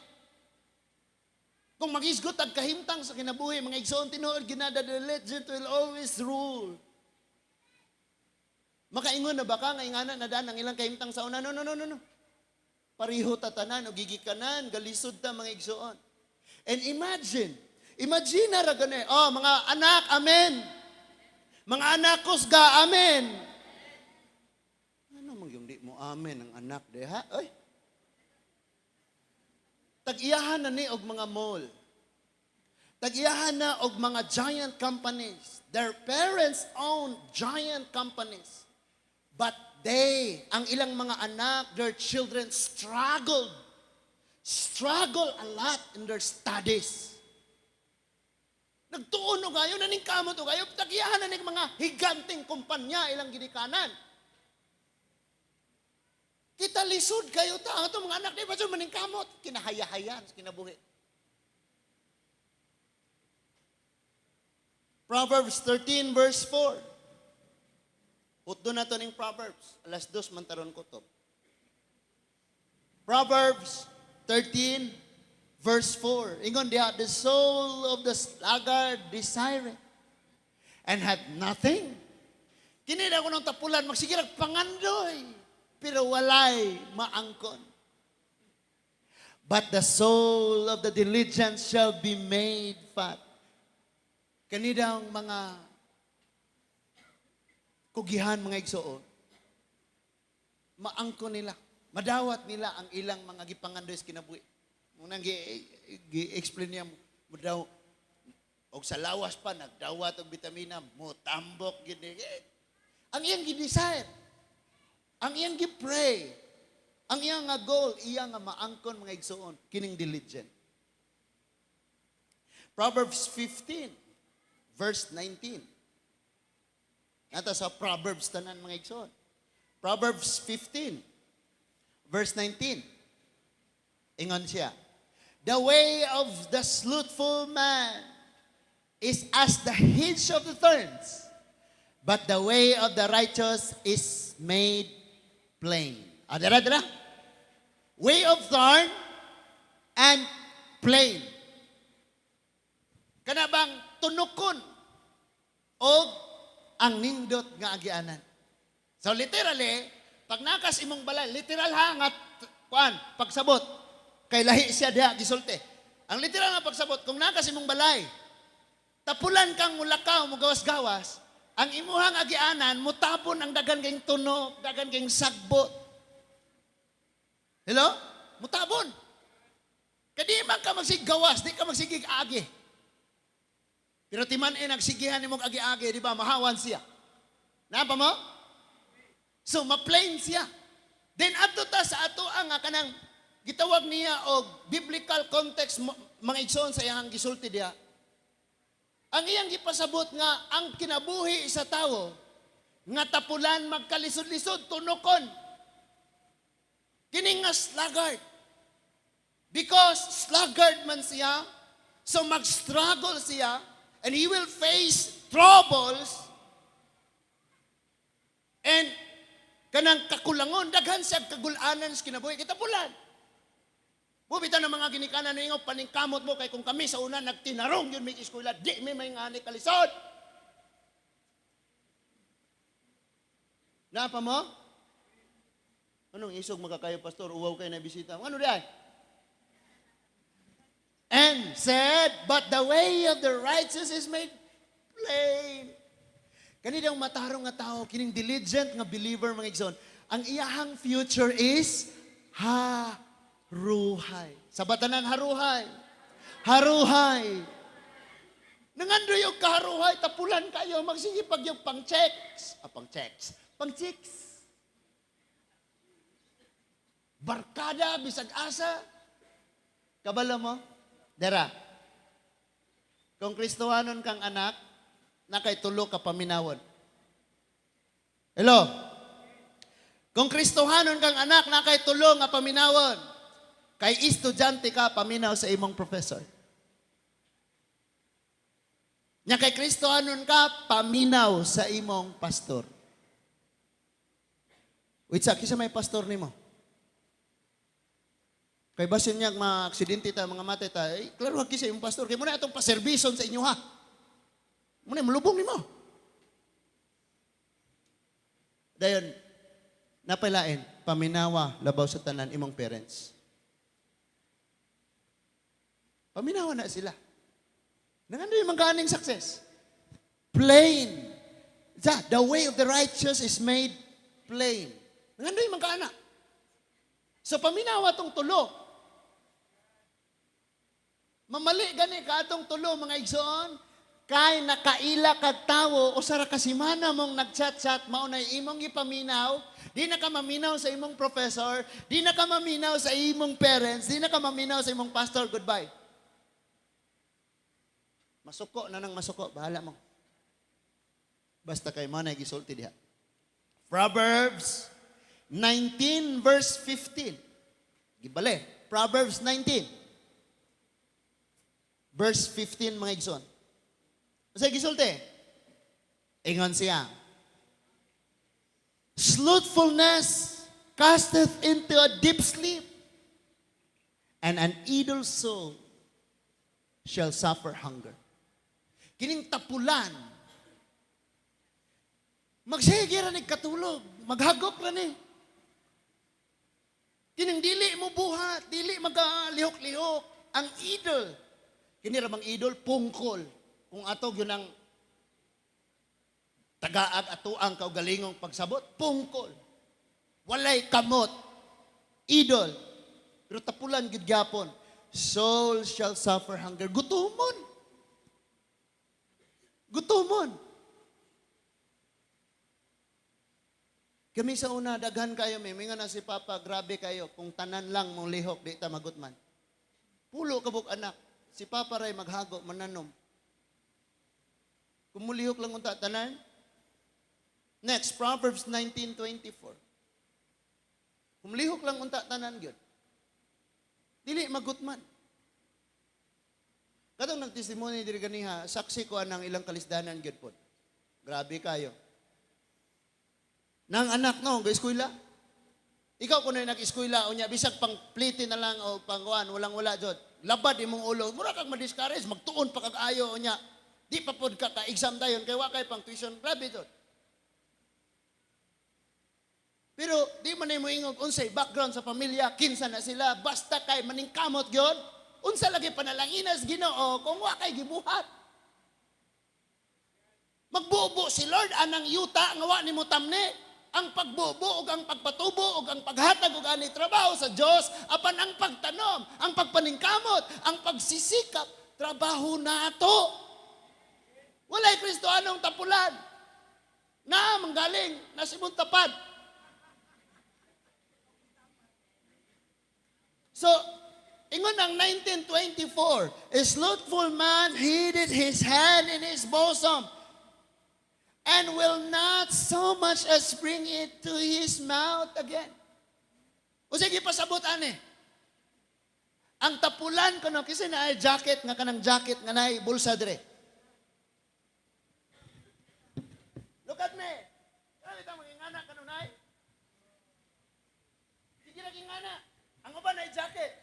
[SPEAKER 1] Kung magisgot ag kahimtang sa kinabuhi, mga igsoon tinuod, ginada, the diligent will always rule. Makaingon na ba ka, nga ingana na daan ang ilang kahimtang sa una? No. Pariho tatanan, o gigikanan, galisod ta mga igsoon. And imagine na ra gani, mga anak, amen. Mga anak kusga, amen. Ano yung di mo amen ang anak de ha? Oy. Tag-iyahan na ni og mga mall. Tag-iyahan na og mga giant companies. Their parents own giant companies. But they, ang ilang mga anak, their children struggle a lot in their studies. Nagtuon o kayo, naningkamot o kayo, tagiyahan na ng mga higanting kumpanya ilang ginikanan. Kita lisod kayo ta, ito mga anak, di ba so maningkamot? Kinahayahayan, kinabuhi. Proverbs 13 verse 4. Putdo na to ng Proverbs. Alas 2 mantaron ko to. Proverbs 13 verse 4. Ingon diha, the soul of the sluggard desireth and had nothing. Kinida ko ng tapulan, magsigirag pangandoy, pero walay maangkon. But the soul of the diligent shall be made fat. Kanidang mga kugihan, mga igsoon, maangkon nila, madawat nila ang ilang mga gipangandoy sa kinabuhi. Munang gi-explain niya mo daw, o sa lawas pa, nagdawat og vitamina, mo tambok, gini. Ang iyang gi-desire, ang iyang gi-pray, ang iyang nga goal, iyang nga maangkon, mga igsoon, kining diligent. Proverbs 15, verse 19. Ito sa Proverbs tanan, mga igsoon. Proverbs 15, verse 19. Ingon siya, the way of the slothful man is as the hedge of the thorns, but the way of the righteous is made plain. Dara. Way of thorn and plain. Kana bang tunukon o ang nindot nga agianan. So literally, pag nakas imong balay, literal ha nga pagsabot, kay lahi siya diha gisulti. Ang literal nga pagsabot, kung nakas imong balay, tapulan kang mulakaw, mugawas-gawas, ang imuhang agianan, mutapon ang dagan kayong tunog, dagan kayong sagbot. Hello? Mutapon. Kadi man ka magsigawas, di ka magsigig agi. Pero timan nagsigihan ni mong agi-agi, di ba? Mahawan siya. Napa mo? So, ma-plain siya. Then, ato ta sa ato ang kanang gitawag niya og biblical context, mga igsoon sa iyang gisulti diya. Ang iyang gipasabot nga, ang kinabuhi sa tao, nga tapulan magkalisod-lisod, tunokon. Kining nga sluggard. Because sluggard man siya, so mag-struggle siya, and he will face troubles and kanang kakulangon, daghan siya kagulanan sa kinabuhi, kitapulan. Bubita ng mga ginikanan na ingaw, paningkamot mo, kay kung kami sa una nagtinarong yun may eskwela, di may ngani kalisod. Napa mo? Anong isog magkakayo, pastor? Uwaw kayo na bisita. Ano diyan? And said, but the way of the righteous is made plain. Kanidang matarong nga tao, kining diligent nga believer, mga igsoon, ang iyahang future is haruhay. Sa batanan, haruhay. Haruhay. Nangando yung kaharuhay, tapulan kayo, magsisipag yung pang-checks. Pang-checks. Barkada, bisag asa. Kabalo mo? Dera, kung Kristohanon kang anak, nakay tulo ka paminawon. Hello? Kung Kristohanon kang anak, nakay tulo nga paminawon. Kay estudyante ka, paminaw sa imong professor. Nya kay Kristohanon ka, paminaw sa imong pastor. Wait, sa kisa may pastor nimo? Kay basin niya mga aksidente ta, mga matay ta, klaro hagi sa imong pastor. Kay muna itong paserbison sa inyo ha. Muna mulubong ni mo. Dayon, napailain, paminawa, labaw sa tanan imong parents. Paminawa na sila. Nangano yung mga success? Plain. The way of the righteous is made plain. Nangano yung mga anak? So paminawa tong tulo. Mamali gani ka atong tulo, mga igsoon, kay nakaila kag tawo usa ra ka semana mong nagchat-chat mao na imong gipaminaw, di na ka maminaw sa imong professor, di na ka maminaw sa imong parents, di na ka maminaw sa imong pastor, goodbye. Masuko na nang masuko, bahala mo. Basta kay mo na gisulti diha. Proverbs 19 verse 15. Gibale, Proverbs 19 verse 15 mga igsoon. Sa gisulti, ingon siya, slothfulness casteth into a deep sleep, and an idle soul shall suffer hunger. Kining tapulan, magsige ra ni katulog, maghagop ra ni. Kining dili mo buhat, dili magalihok-lihok. Ang idle, kini ra bang idol, pungkol. Kung atog yun ang tagaag atuang kaugalingong pagsabot, pungkol. Walay kamot. Idol. Pero tapulan gid gyapon. Soul shall suffer hunger. Gutumon. Gutumon. Kami sa una, daghan kayo, may nga na si Papa, grabe kayo. Kung tanan lang mong lihok, di ta magutman. Pulo kabuk anak. Si Papa ray maghago, mananom. Kung mulihok lang unta tanan. Next, Proverbs 19:24. Kung mulihok lang unta tanan gyud. Dili magutman. Kadong nagtestimony diri ganiha, saksi ko anang ilang kalisdanan gyud pod. Grabe kayo. Nang anak no, ga eskwela. Ikaw kuno nag-eskwela unya bisag pang plite na lang o pangkuan, walang-wala jud. Labad imong ulo, mura kag ma-discourage, magtuon pa kag ayo unya. Di pa pod ka ka-exam dayon kay wa kay pang tuition, grabe jud. Pero di man mo ingog unsay background sa pamilya, kinsa na sila, basta kay maningkamot gyud, unsa lagi panalanginas Ginoo kung wa kay gibuhat. Magbubo si Lord anang yuta nga wa nimo tamne. Ang pagbubo ug ang pagpatubo ug ang paghatag og ani trabaho sa Dios, apan ang pagtanom, ang pagpaningkamot, ang pagsisikap, trabaho nato. Walay Kristo anong tapulan. Na manggaling na simong tapad. So, ingon ang 19:24, a slothful man hideth his hand in his bosom, and will not so much as bring it to his mouth again. O sige, pasabot ani. Ang tapulan ko no, kasi na ay jacket, nga kanang jacket, nga na ay bulsa dire. Look at me. Ano ito, magingana ka nunay? Sige na gingana. Ang uban ay jacket.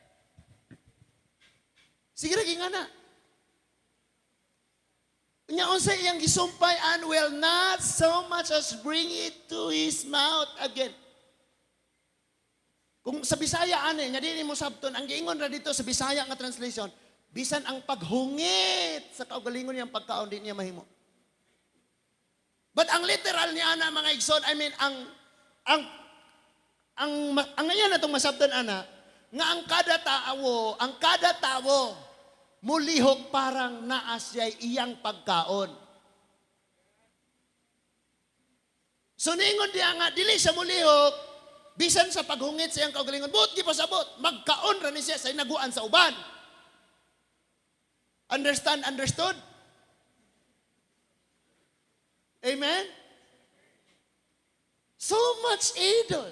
[SPEAKER 1] Sige na gingana. Nya unsa iyang gisumpay and will not so much as bring it to his mouth again. Kung sa Bisaya ani, nya dili mo sabton, ang giingon ra dito sa Bisaya nga translation, bisan ang paghungit sa kaugalingon niyang pagkaon di niya mahimo. But ang literal niya ana mga igsoon, I mean ang ngayon natong masabtan ana nga ang kada tawo mulihok parang naas iyang pagkaon. So ningon diya nga dili siya mulihok bisan sa paghungit sa iyang kaugalingon, buot gipasabot, magkaon ra ni siya sa inaguan sa uban. Understood? Amen? So much idol.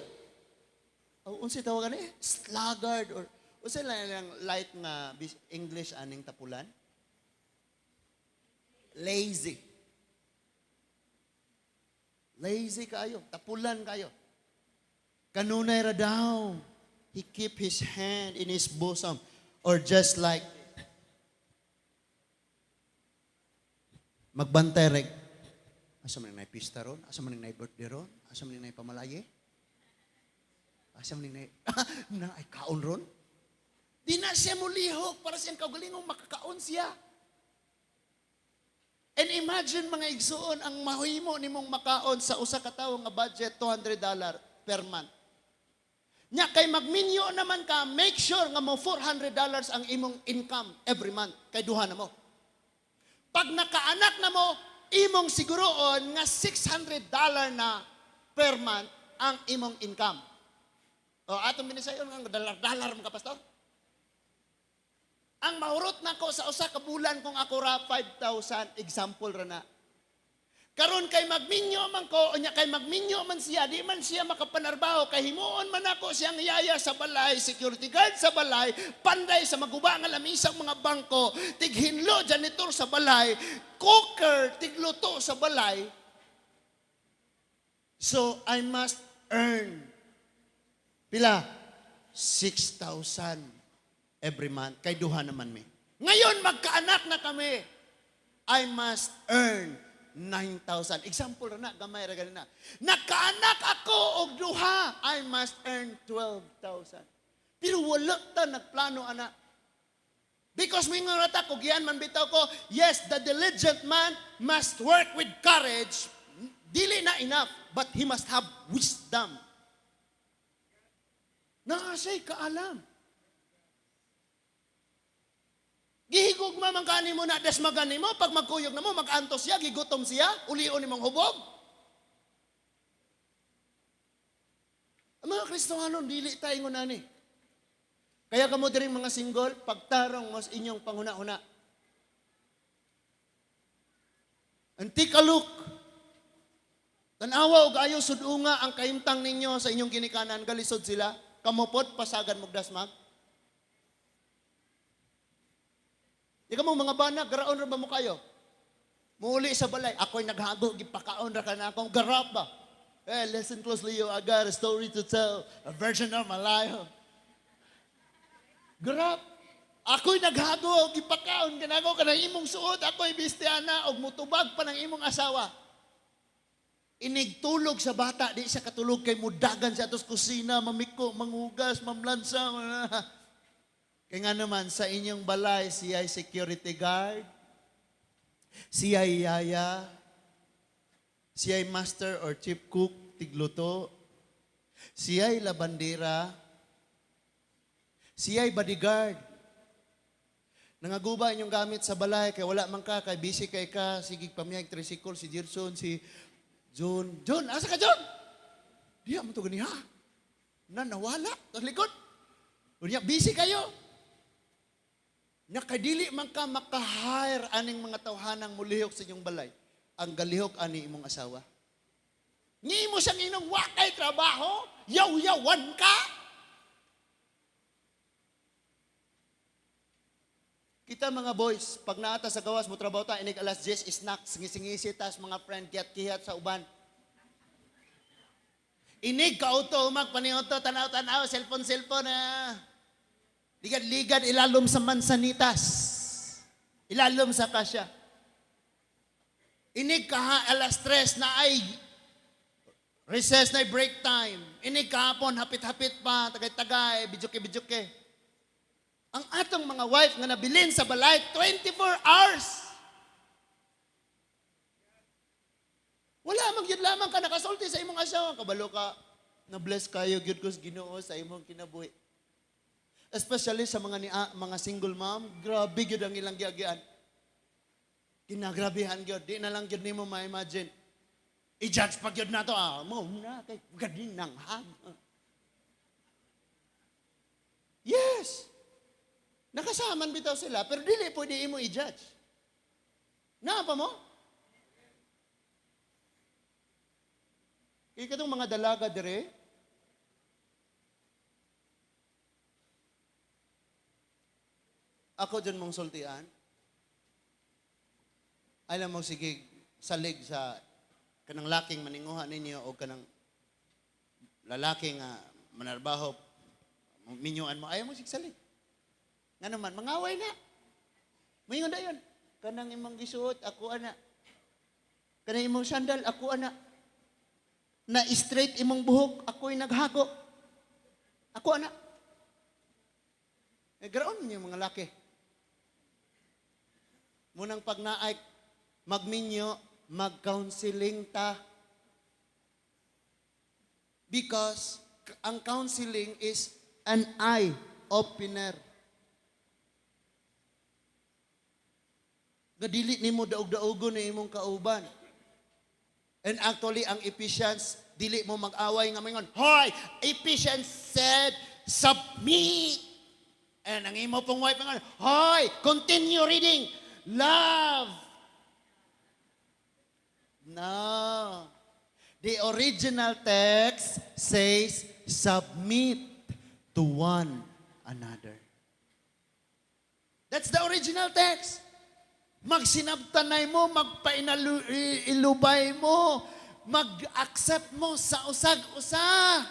[SPEAKER 1] Unsay tawagan ni? Sluggard or unsay lang light nga English aning tapulan? Lazy. Lazy kayo, tapulan kayo. Kanunay ra daw. He keep his hand in his bosom or just like magbantay reg. Asa man nay pista ron? Asa man nay birthday ron? Asa man nay pamalaye? Asa man nay na ay kaon ron? Di na siya mulihok para siyang kaugalingong makakaon siya. And imagine mga igsuon ang mahimo nimong makaon sa usa ka tawo nga budget $200 per month. Nya kay magminyo naman ka, make sure nga mo $400 ang imong income every month kay duha na mo. Pag nakaanak na mo, imong siguroon nga $600 na per month ang imong income. O atong binisayon nga dollar mga pastor. Ang mahurot nako sa usa ka bulan kung ako ra 5,000 example ra na. Karon kay magminyo man ko, unya kay magminyo man siya, di man siya makapanarbaho, kay himuon man ako siyang yaya sa balay, security guard sa balay, panday sa maguba nga lamisang mga bangko, tighinlo janitor sa balay, cooker, tigluto sa balay. So I must earn pila 6,000 every month. Kay duha naman mi. Ngayon magkaanak na kami. I must earn 9,000. Example na, gamay ra ganina. Nagkaanak ako og duha, I must earn 12,000. Pero wala ta nagplano ana. Because mingon ra ta kung giyan man bitaw ko, yes, the diligent man must work with courage. Dili na enough, but he must have wisdom. Naasay kaalam. Gihigog man kani mo na desmagan nimo pag magkuyog na mo magantos siya gigutom siya ulion nimong hubog. Ang mga Kristohano dili tayo ngunani. Kaya kamo diri mga single pagtarong mas inyong panguna-una. Anti kaluk. Tanawa og ayo sudunga ang kahimtang ninyo sa inyong ginikanan galisod sila. Kamupod pasagan mog dasmag. Di ka mo mga bana, garaon ra ba mo kayo? Muli sa balay, ako'y naghago, gipakaon ra ka na akong garap ba? Listen closely, I got a story to tell, a version of my life. Garap. Ako'y naghago, gipakaon ka na ako, kanang imong suot, ako'y bistiana, og mutubag pa ng imong asawa. Inigtulog sa bata, di siya katulog kay mudagan sa atos kusina, mamiko, manghugas, mamlansa, kaya nga naman, sa inyong balay, siya'y security guard, siya'y yaya, siya'y master or chief cook, tigluto, siya'y labandera, siya'y bodyguard. Nangaguba inyong gamit sa balay, kaya wala man ka, kay busy kay ka, sige pamiyag, tricycle, si Gerson, si John. John, asa ka John? Diya mo ito ganiha. Nawala, ito likod. Unya, busy kayo. Nakadili man ka makahire aning mga tawhanang mulihok sa inyong balay. Ang galihok ani imong asawa. Ni mo siyang inong wakay trabaho, yaw-yawan ka. Kita mga boys, pag naata sa gawas mo trabaho ta, inig alas 10, snack, singisi-ngisi, tas mga friend, kiyat-kiyat sa uban. Inig ka auto, paniauto, tanaw-tanaw, cellphone na. Ligad-ligad, ilalom sa mansanitas. Ilalom sa kasya. Inig ka alas 3 na ay recess na ay break time. Inig kahapon, hapit-hapit pa, tagay-tagay, bidyuke-bidyuke. Ang atong mga wife nga nabilin sa balay, 24 hours. Wala magyud lamang ka nakasulti sa imong asawa. Kabalo ka, na-bless kayo, gyud ko sa Ginoo sa imong kinabuhi. Especially sa mga single mom, grabe gyud ang ilang giagian. Kinagrabihan gyud, di na lang gyud nimo ma-imagine. I-judge pa gyud nato mo na kay gading nang hag. Yes. Nakasaman bitaw sila, pero dili pwede imo i-judge. Naapa mo? Ikatong mga dalaga dire, ako dyan mong sultian, alam mo, sige, salig sa kanang laking maninguha ninyo o kanang lalaking manarbaho, minyuan mo, ayaw mo sige salig. Nga naman, mangaway na. Mayroon na yun. Kanang imong gisuot, ako ana. Kanang imong sandal, ako ana. Na straight imong buhok, ako'y naghago. Ako ana. Graon niyo mga laki. Munang pag naay magminyo, mag-counseling ta. Because ang counseling is an eye opener. Nga dili nimo daog-daogon ni imong kauban. And actually, ang Ephesians, dili mo mag-away nga mingon, hoy, Ephesians said, submit. And ang imo pong wife nga, hoy, continue reading. Love. No. The original text says, submit to one another. That's the original text. Magsinabtanay mo, magpainalubay mo, mag-accept mo sa usag-usa.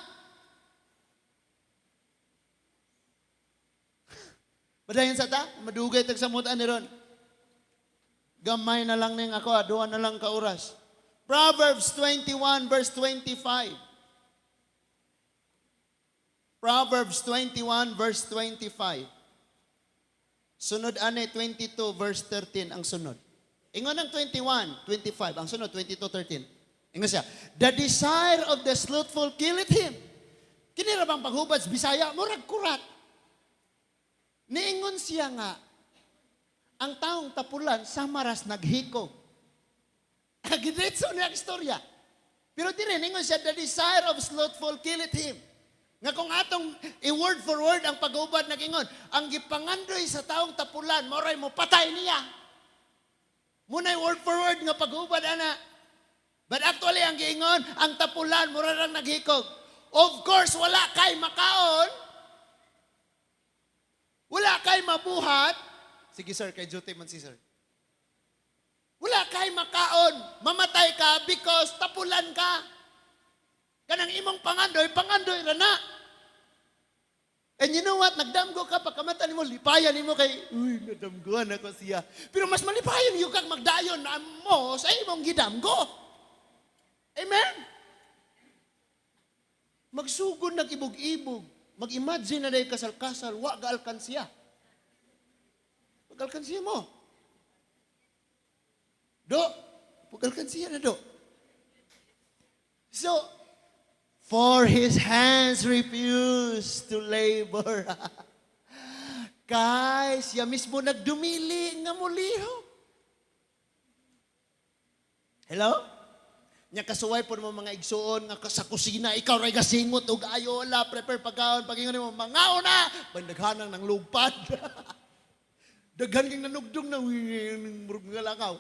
[SPEAKER 1] Badayon sa ta, madugay tag samutan ni ron. Gamay na lang ning ako, duha na lang ka oras. Proverbs 21 verse 25. Proverbs 21 verse 25. Sunod ane 22 verse 13 ang sunod. Ingon ang 21, 25, ang sunod 22, 13. Ingon siya, the desire of the slothful killeth him. Kini ra bang paghubad sa Bisaya, murag kurat. Niingon siya nga, ang taong tapulan sa maras naghikog. Gidiretso niya ang istorya. Pero din ingon siya, the desire of slothful killeth him. Nga kung atong i-word for word ang pag-ubad nag-ingon, ang gipangandoy sa taong tapulan, moray mo patay niya. Muna'y word for word nga pag-ubad, ana. But actually, ang giingon, ang tapulan, mura lang naghikog. Of course, wala kay makaon. Wala kay mabuhat. Sige sir, kay duty man si sir. Wala kay makaon. Mamatay ka because tapulan ka. Kanang imong pangandoy ra na. And you know what? Nagdamgo ka, pagkamata nimo, lipayan nimo kay, uy, nadamgoan ako siya. Pero mas malipayan yung kang magdayon na mo sa imong gidamgo. Amen? Magsugod nag-ibog-ibog. Mag-imagine na dahil kasal-kasal, wa ga-alkansiya. Pag-alkansiya mo. Do, pag-alkansiya na do. So, for his hands refused to labor. Kay, siya mismo nagdumili nga muliho. Hello? Nya kasuway po mo mga igsuon nga sa kusina, ikaw ray gasingot og ayola, prepare pagkaon, pagingon mo, mangaon na, bandaghanang ng lugpad. Daghan kang nanugdong na, murag nga lakaw.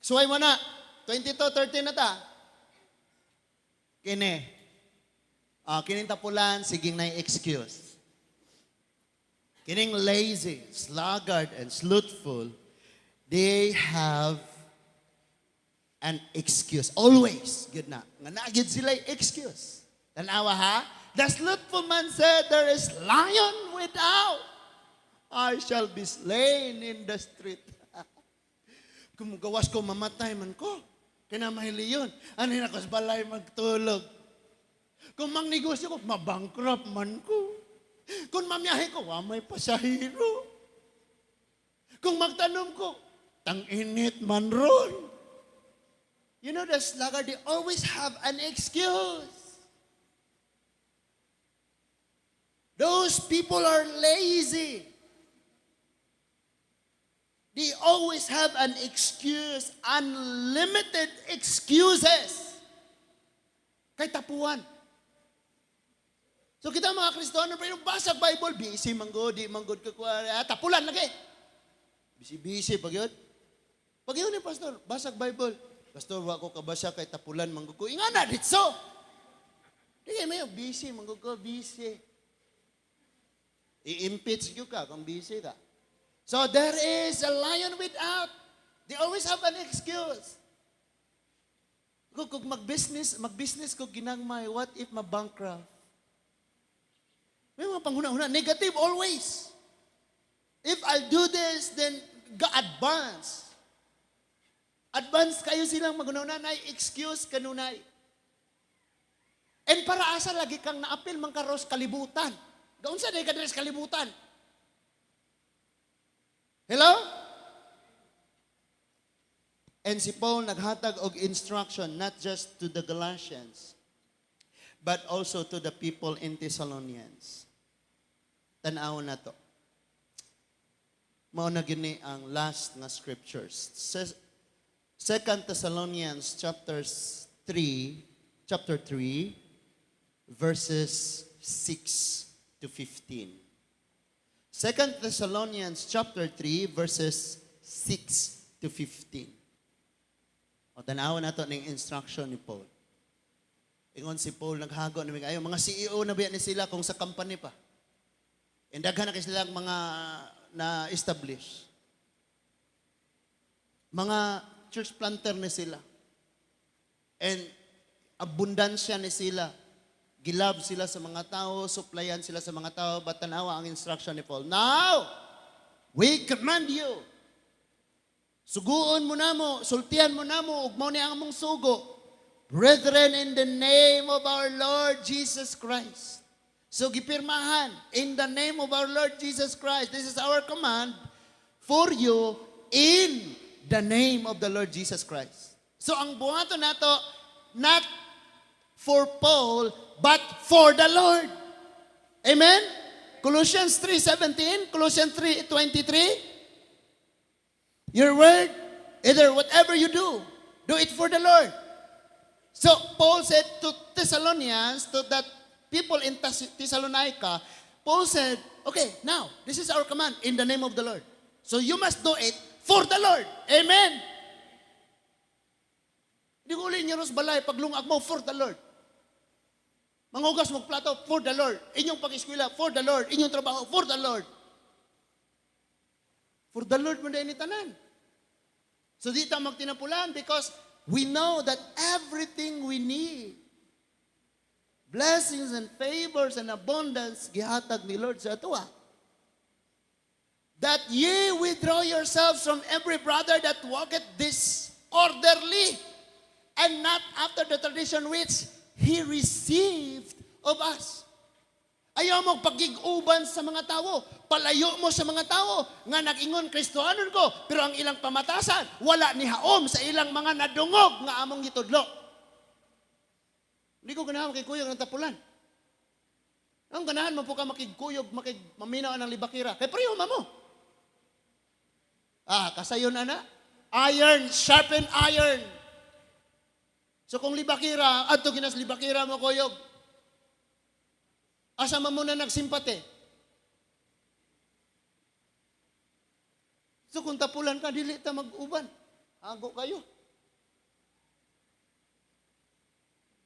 [SPEAKER 1] Suway mo na, 22:13 na ta. Kini. Kining tapulan, siging na excuse. Kining lazy, sluggard, and slothful, they have an excuse. Always. Good na. Nga naagid sila excuse. Tanawa ha? The slothful man said, there is lion without. I shall be slain in the street. Kung gawas ko, mamatay man ko. Kinamahili yun. Ano yun ako sa balay magtulog. Kung mangnegosyo ko, mabankrupt man ko. Kung mamiyahe ko, may pasahero. Kung magtanong ko, tang-init man ron. You know, the sluggard, they always have an excuse. Those people are lazy. They always have an excuse, unlimited excuses. Kay tapuan. So kita mga Kristiyano, pero basag Bible, busy manggod, di manggod ka kuha, tapulan lagi. Busy, pag yun. Pag yun ni Pastor, basag Bible. Pastor, wa ko kabasa kay tapulan manggod ko. Inga na, ditso. Di may busy, manggod ko, busy. I-impeach you ka kung busy ka. So there is a lion without. They always have an excuse. Kung mag-business ko ginagmay, what if ma-bankrupt? May mga panghuna-huna, negative always. If I'll do this, then advance. Advance kayo silang magununa na excuse kanunay. And para asa lagi kang naapil mang karos kalibutan. Gaun sa day ka sa kalibutan. Hello? And si Paul naghatag og instruction not just to the Galatians, but also to the people in Thessalonians. Tanaw na to. Mao na gini ang last nga scriptures. 2 Thessalonians chapter 3 verses 6 to 15. 2 Thessalonians chapter 3 verses 6 to 15. O tanawan nato ning instruction ni Paul. Ingon si Paul naghago na mga mga CEO na biya ni sila kung sa company pa. Indaghan na kay sila mga na-establish. Mga church planter ni sila. And abundansya ni sila. Gilab sila sa mga tao, supplyan sila sa mga tao, but tanawa ang instruction ni Paul. Now, we command you. Suguon mo na mo, sultihan mo na mo, ug mao ni ang mong sugo. Brethren, in the name of our Lord Jesus Christ. So gipirmahan, in the name of our Lord Jesus Christ. This is our command for you in the name of the Lord Jesus Christ. So ang buhaton nato, not for Paul, but for the Lord. Amen? Colossians 3:17, Colossians 3:23. Your word, either whatever you do it for the Lord. So Paul said to Thessalonians, to that people in Thessalonica, Paul said, okay, now, this is our command in the name of the Lord. So you must do it for the Lord. Amen? Hindi ko ulit niyo balay, paglungag mo, for the Lord. Mangugas mong plato, for the Lord. Inyong pag-eskwela, for the Lord. Inyong trabaho, for the Lord. For the Lord mo na initanan. So di tayo magtinapulan because we know that everything we need, blessings and favors and abundance, gihatag ni Lord sa atua. That ye withdraw yourselves from every brother that walketh disorderly, and not after the tradition which he received of us. Ayaw mo pagig-uban sa mga tao. Palayo mo sa mga tao nga nag-ingon Kristohanon ko, pero ang ilang pamatasan, wala ni haom sa ilang mga nadungog nga among gitudlo. Hindi ko ganahan makikuyog ng tapulan. Ang ganahan mo po ka makikuyog, maminaw ng libakira. Kaya pareho mo. Kasayon na. Iron, sharpen iron. So kung libakira, adto ginas libakira mo kuyog. Asa man muna nagsimpate. So kung tapulan ka, dili ta mag-uban. Hago kayo.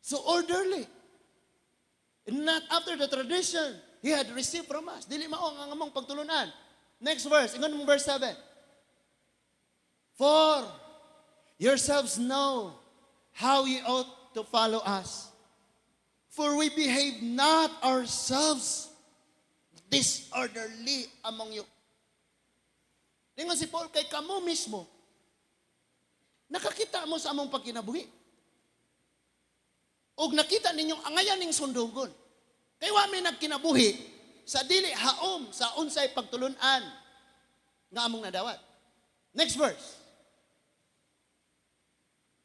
[SPEAKER 1] So orderly. And not after the tradition he had received from us. Dili mao ang among pagtulunan. Next verse, ingon mong verse 7. For yourselves know how ye ought to follow us. For we behave not ourselves disorderly among you. Lingon si Paul, kay kamo mismo, nakakita mo sa among pagkinabuhi. O nakita ninyong angayan ning sundugon. Kay wa may nagkinabuhi sa dili haom sa unsay pagtulunan nga among nadawat. Next verse.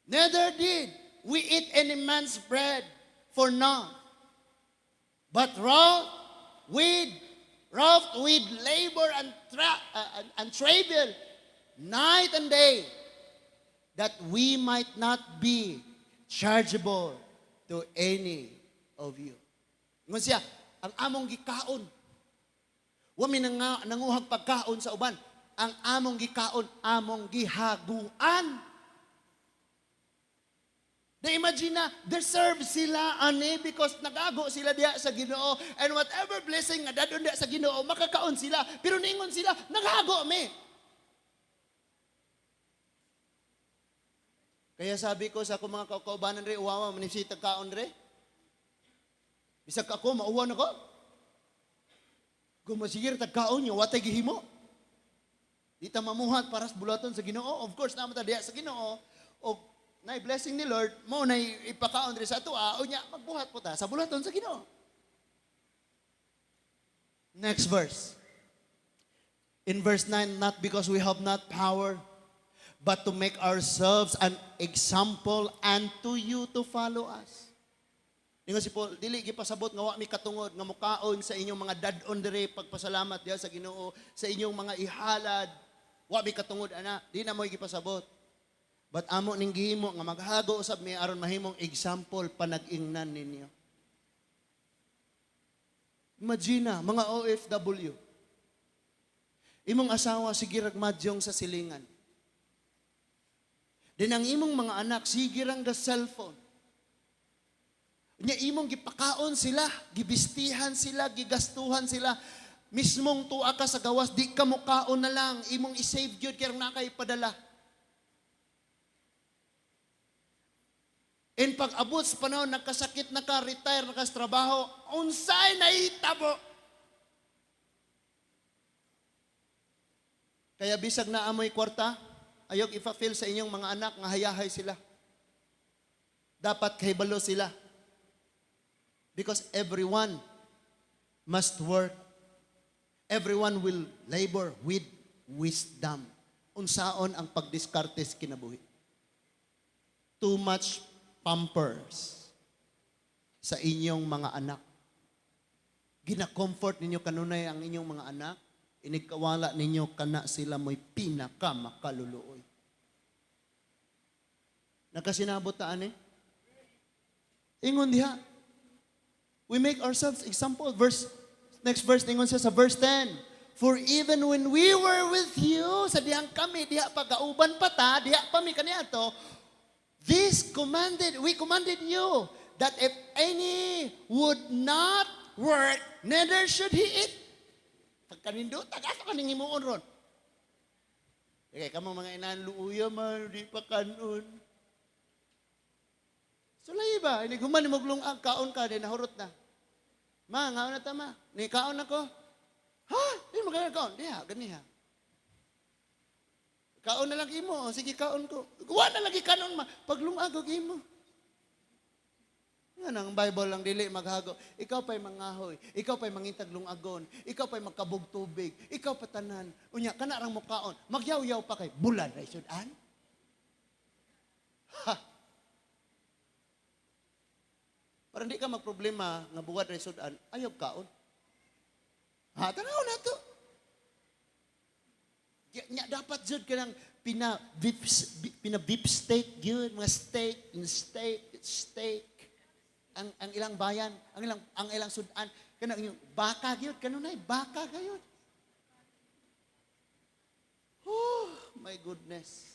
[SPEAKER 1] Neither did we eat any man's bread for naught, but wrought with labor and travail night and day, that we might not be chargeable to any of you. Ngun siya, ang among gikaon, wami nanguhag pagkaon sa uban, ang among gikaon, among gihaguan. Na imagine na, deserve sila ani because nagago sila diya sa Ginoo, and whatever blessing nga dadon diya sa Ginoo, makakaon sila. Pero ningon sila, nagago mi. Kaya sabi ko sa akong mga kaubanan re, uwawa manisita kaon re. Bisag ako, mauwan ako. Kung masigir tagkaon nyo, watay gihimo. Di ta mamuhat para sa bulaton sa Ginoo. Of course, naman ta diya sa Ginoo. O na blessing ni Lord, mo na ipakaon rin sa atua, o niya, magbuhat po ta sa bulaton sa Ginoo. Next verse. In verse 9, not because we have not power, but to make ourselves an example unto you to follow us. Ningon si Paul, dili gipasabot nga wa mi katungod nga mukaon sa inyong mga dad-on dire pagpasalamat diha sa Ginoo, sa inyong mga ihalad, wa mi katungod ana, di na mo gipasabot. But amo ning gihimo nga maghago usab mi aron mahimong example panag-ingnan ninyo. Imagine mga OFW. Imong asawa sige ragmadyong sa silingan. Din ang imong mga anak sige rang ga cellphone. Nya imong gipakaon sila, gibistihan sila, gigastuhan sila. Mismong tuwa ka sa gawas, di ka mukaon na lang, imong isave gyud kay nakay padala. In pag-abot sa panahon, nagkasakit na ka, retire na ka sa trabaho, unsay nahitabo. Kaya bisag na amoy kwarta, ayog ifa-feel sa inyong mga anak nga hayahay sila. Dapat kahibalo sila. Because everyone must work. Everyone will labor with wisdom. Unsaon ang pagdiskartes kinabuhi. Too much pampers sa inyong mga anak. Gina-comfort ninyo kanunay ang inyong mga anak. Inikawala ninyo kana sila mo'y pinakamakaluluoy. Nakasinabot ta ani? Ingon diha. We make ourselves example. Next verse, ningon siya sa verse 10. For even when we were with you, sa dihang kami, diha pagauban pa ta, diha pa mi kaniadto, we commanded you that if any would not work, neither should he eat. Pagkanindot, tagato ka ning himuon ron. Okay, kamang mga inanluuya man, di pa kanon. Sulay ba? Ini guman mo glong kaon ka, di nahurot na. Ma, ngaon na tama. Ni kaon ako. Ha? Di mo ganyan kaon. Diha, ganiha. Kaon na lang imo. Sige, kaon ko. Kuha na lagi kanon ma. Paglungagog imo. Yan ang Bible lang dili maghago. Ikaw pa'y mangahoy. Ikaw pa'y mangintag lungagon. Ikaw pa'y magkabog tubig. Ikaw patanan. Unya, kana rang mo kaon. Magyaw-yaw pa kay bulan. Ay, sudan? Ha? Para hindi ka magproblema nga buwad ray sudan, ayaw kaon. Ha, tanaw na to. Nya dapat jud ka ng pina-beef steak yun, mga steak. Ang ilang bayan, ang ilang sudan, kanang yung baka gyud, kanunay baka gayud. Oh, my goodness.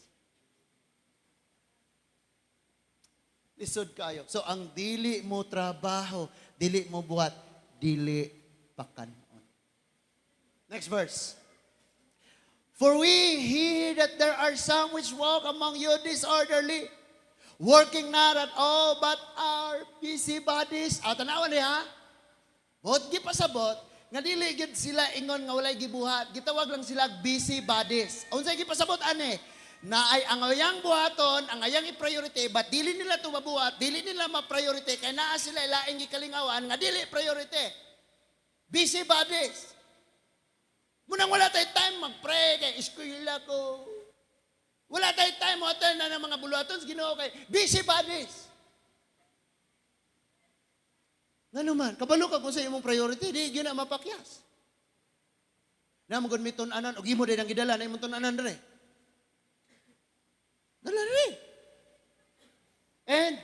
[SPEAKER 1] Lisod kayo. So, ang dili mo trabaho, dili mo buhat, dili pakanon. Next verse. For we hear that there are some which walk among you disorderly, working not at all, but are busybodies. Tanawan niya, bot gi pasabot, nga dili gid sila ingon nga walay gibuhat. Gitawag lang sila busybodies. Unsay gi pasabot ani? Na ay ang ayang buhaton, ang ayang i-priority, but dili nila ito mabuhat, dili nila ma-priority, kaya naa sila ilaing gikalingawan, nga dili priority. Busybodies. Munang wala tayo time mag-pray, kay eskwela ko. Wala tayo time mo-attend na ng mga buluhaton, Ginoo kay busybodies. Nga naman, kabalo ka kung sa imong priority, di yun na mapakyas. Na magod miton anan, o gimo din ang gidala, na imong tunanan rin. Dalari. And,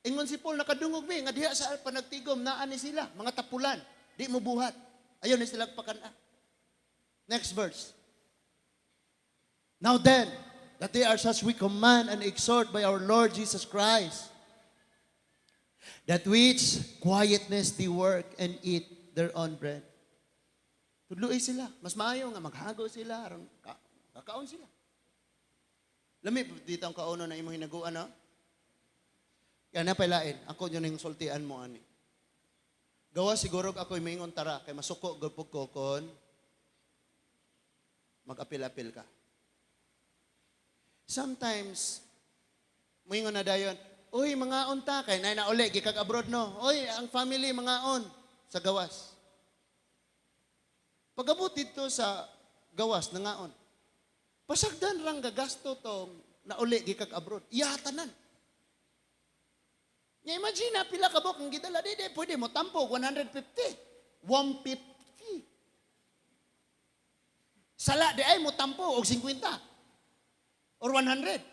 [SPEAKER 1] ingon si Paul, nakadungog mi, nga diha sa panagtigom, naan ni sila, mga tapulan, di mo buhat. Ayun ni sila pakana. Next verse. Now then, that they are such we command and exhort by our Lord Jesus Christ, that which quietness they work and eat their own bread. Tudloy sila. Mas maayo nga maghago sila, aron kakaon sila. Lami, dito ang kauno na imong hinaguan, no? Kaya napailain, ako yun yung sultian mo, ani. Gawa siguro ako yung maingon tara, kay masuko, gulpog ko, kon, mag-apil-apil ka. Sometimes, maingon na dayon, uy, mga unta, kay na uli, gikag abroad, no? Uy, ang family, mga on, sa gawas. Pag-abot dito sa gawas, nangaon. Pasagdan rang gagasto tong nauli gikag abroad. Iyatanan. Nga imagine na, pila ka bok, ang gidala, di, pwede mo tampog, 150. 150. Sala, di ay mo tampo, og 50. Or 100.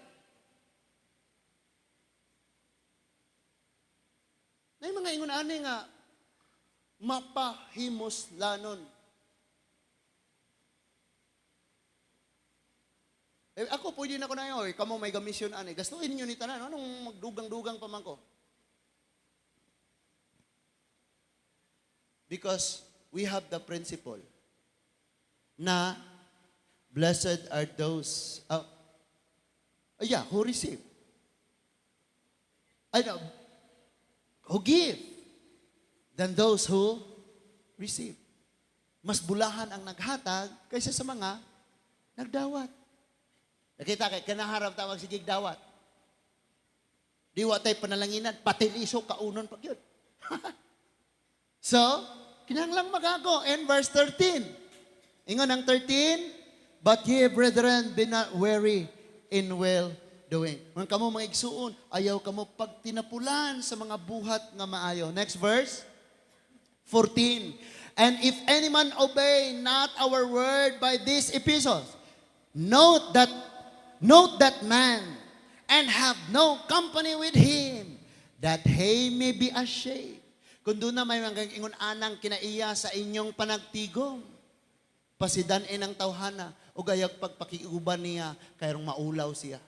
[SPEAKER 1] Na yung mga ingon ani nga, mapahimos lanon. Ako, pwede na ko na yun. Kamo may gamisyon ani. Gastuin nyo ni tanan. Anong magdugang-dugang pa man ko? Because we have the principle na blessed are those who receive. Who give than those who receive. Mas bulahan ang naghatag kaysa sa mga nagdawat. Nakita kay kanaharap tawag sigig dawat. Di wa tay panalanginan, patiliso kaunon pag yun. So, kinahanglang magago. And verse 13. Ingon ang 13, but ye, brethren, be not weary in well-doing. Kung kamo mga igsuon, ayaw kamo pagtinapulan sa mga buhat nga maayo. Next verse, 14. And if any man obey not our word by these epistles, note that man, and have no company with him, that he may be ashamed. Kung doon na may mga ingon anang kinaiya sa inyong panagtigom, pasidan inang tawhana, o gayag pagpakiuban niya, kayong maulaw siya.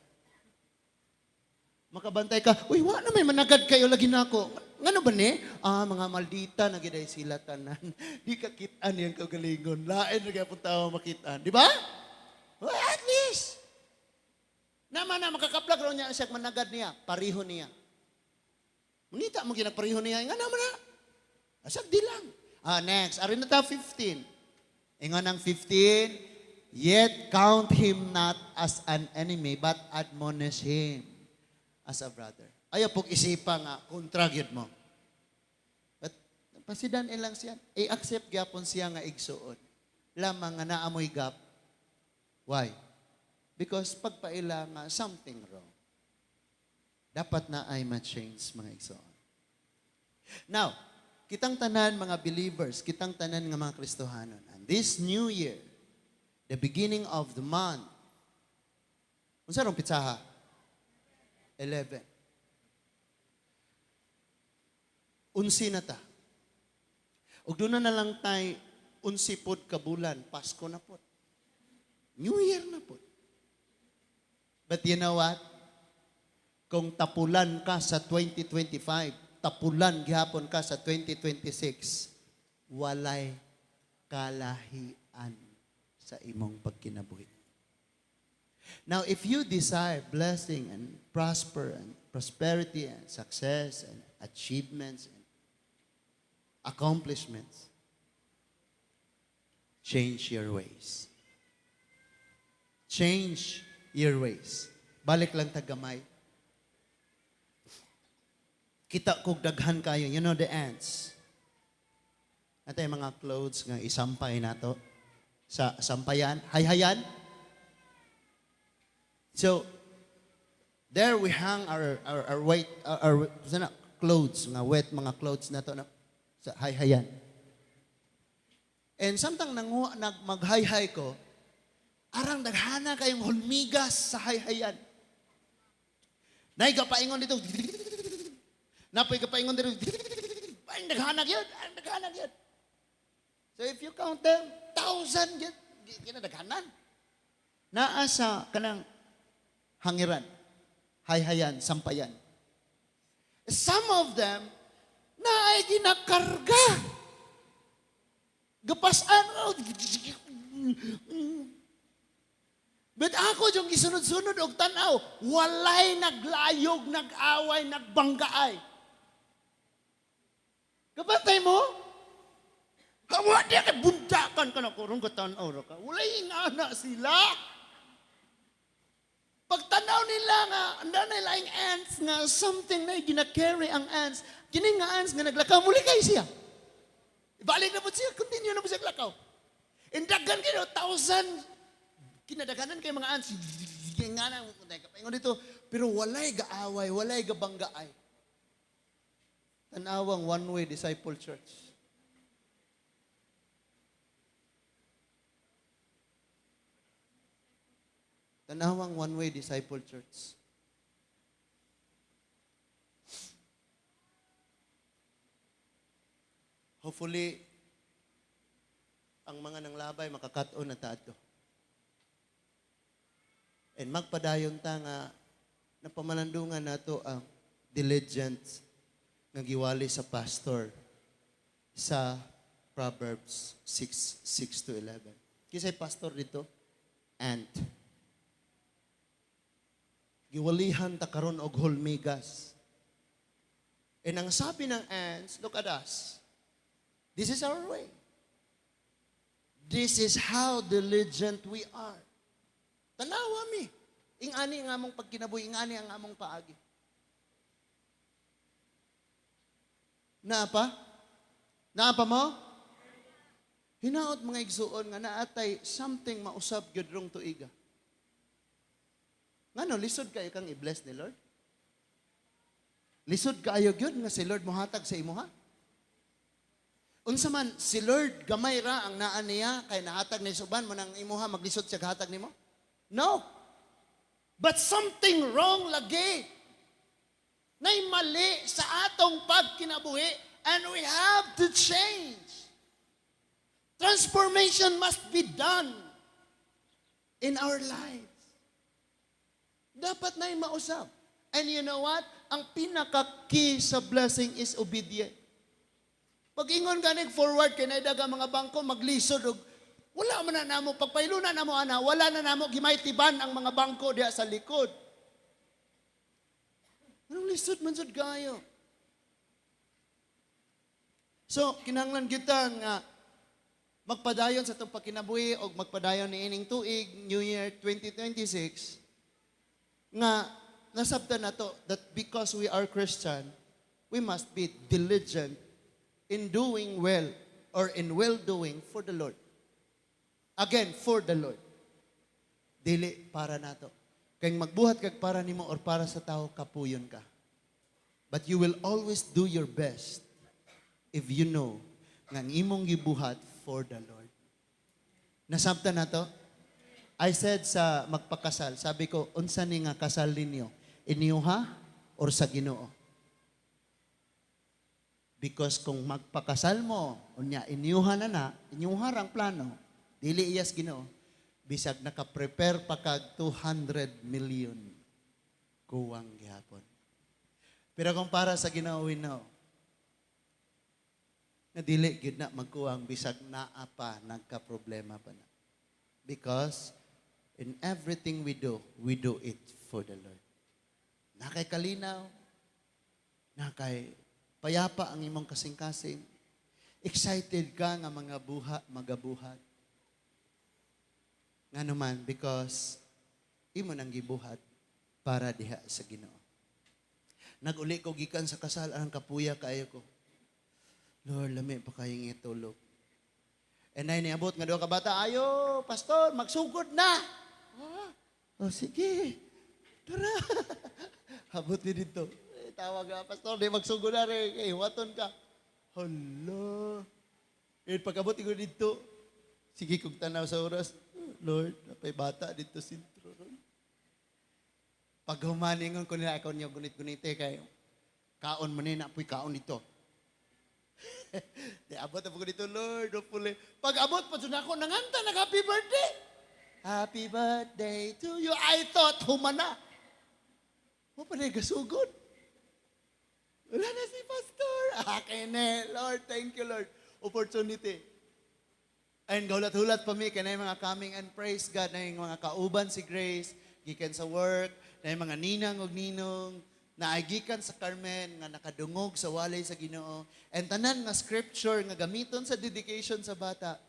[SPEAKER 1] Makabantay ka, uy, wa na may managad kayo lagi na ako. Ngano ba ni? Mga maldita, nagiday sila tanan. Di ka kitaan yung kagalingon. Lain na kaya punta makitaan. Di ba? Well, at least. Naman na makakaplag ron niya siya managad niya. Pariho niya. Mungita mo ginapariho niya. Nga naman na. Asag di lang. Next. Arin na ta 15. Ingon ang 15. Yet count him not as an enemy, but admonish him as a brother. Ayaw pong isipa nga, kontragyod mo. But, pasidan ilang siya. I-accept gyapon siya nga igsuon. Lamang nga naamoy gap. Why? Because pagpaila nga, something wrong. Dapat na ay ma-change mga igsoon. Now, kitang tanan mga believers, kitang tanan nga mga Kristohanon. And this new year, the beginning of the month, unsa rong pitsaha? 11. Unsi na ta. Ug doon na lang tay unsi pod ka bulan, Pasko na pod. New Year na pod. But you know what? Kung tapulan ka sa 2025, tapulan gihapon ka sa 2026, walay kalahian sa imong pagkinabuhi. Now, if you desire blessing and prosperity and success and achievements and accomplishments, change your ways. Change your ways. Balik lang tagamay. Kita kog daghan kayo. You know the ants. Ito yung mga clothes nga isampay nato sa sampayan. Hayhayan. So, there we hang our clothes, nga wet mga clothes na to na, sa hayhayan. And samtang maghayhay ko, arang daghana kayong hulmigas sa hayhayan. Nay kapaingon dito. Napoy kapaingon dito. Ang daghana gyud, ang daghana gyud. So if you count them, 1,000 gyud kinadaghanan. Naa sa kanang hangiran, hayhayan, sampayan. Some of them na ay ginakarga. Gapasan. But ako yung gisunod-sunod og tanaw, walay naglayog, nag-away, nagbanggaay. Kapatay mo? Hawa diya kay bundakan ka na kurong katanaw ka. Walay ingana sila. Pagtanaw nila nga, anda na laing ants nga, something na gina-carry ang ants. Kining nga ants nga naglakaw, muli kayo siya. Ibalik na po siya, continue na po siya glakaw. Indagan kayo, 1,000 kinadaganan kay mga ants, nga na, kapaingon dito, pero walay gaaway, walay gabanggaay. Tanawang One Way Disciple Church. Tanawang One Way Disciple Church. Hopefully, ang mga nanglabay makakaton na tato. And magpadayon ta nga napamalandungan nato ang diligence nga giwali sa pastor sa Proverbs 6:6 to 11. Kisay pastor dito? And giwalihan ta karon og hulmigas. And ang sabi ng ants, look at us. This is our way. This is how diligent we are. Tanawa mi. Ingani ang among pagkinabuhi, ingani ang among paagi. Naapa? Naapa mo? Hinaot mga igsuon nga naatay something mausab gyud rong tuiga. Ngano lisod kayo kang i-bless ni Lord? Lisod kaayo gyud nga si Lord mohatag sa imuha? Unsa man si Lord gamay ra ang naa niya kay nahatag ni suban mo nang imuha maglisod siya gahatag nimo? No. But something wrong lagi. Nay mali sa atong pagkinabuhi and we have to change. Transformation must be done in our lives. Dapat na'y mausap. And you know what? Ang pinaka-key sa blessing is obedience. Pag ingon ganig forward kay naidaga mga bangko maglisod og wala man na namo pagpailunan namo ana wala na namo gimaytiban ang mga bangko diha sa likod. Anong lisod man sad kayo? So kinahanglan kita nga magpadayon sa itong pagkinabuhi o magpadayon ni ining tuig New Year 2026 nga nasabtan nato that because we are Christian we must be diligent in doing well or in well-doing for the Lord. Again, for the Lord. Dili para nato. Kaya magbuhat kag para nimo or para sa tao, kapuyon ka. But you will always do your best if you know nga ang imong gibuhat for the Lord. Nasabtan nato? I said sa magpakasal, sabi ko, unsa ni nga kasal ninyo? Iniyuha or sa Ginoo? Because kung magpakasal mo, unya, inyuha na, inyuha ang plano, dili iyas Ginoo, bisag naka-prepare pa kag 200 million kuwang gihapon. Pero kung para sa Ginoo, we know, na dili gid na magkuwang bisag naa pa, nagka-problema pa na. Because in everything we do it for the Lord. Nakay kalinaw, nakay payapa ang imong kasing-kasing. Excited ka nga mga magabuhat. Nga naman, because imo nang gibuhat para diha sa Ginoo. Nag-uli ko gikan sa kasal, ang kapuya kaayo ko. Lord, lami pa kayong itulog. And ay niabot nga duha ka bata, ayo, pastor, magsugod na. Oh, sige. Tara. Habot ni dito. Tawag nga, pastor, di magsugod na rin. Waton ka. Hala. Eh, pagkabot ko dito, sige kong tanaw sa oras, Lord, napay bata dito sintro. Pag humaningon ko nila, ako niya gunit-gunite kayo. Kaon man na, apoy kaon dito. Di abot ako dito, Lord, hopefully. Pag abot pa dyan ako, nanganta, happy birthday. Happy birthday to you. I thought, humana. O pa na gasugod. Wala na si pastor. Kene, Lord, thank you, Lord. Opportunity. And gaulat-hulat pa mi, kaya mga coming and praise God, na yung mga kauban si Grace, gikan sa work, na yung mga ninang o ninong, na ay gikan sa Carmen, nga nakadungog sa walay sa Ginoo, and tanan nga scripture, nga gamiton sa dedication sa bata,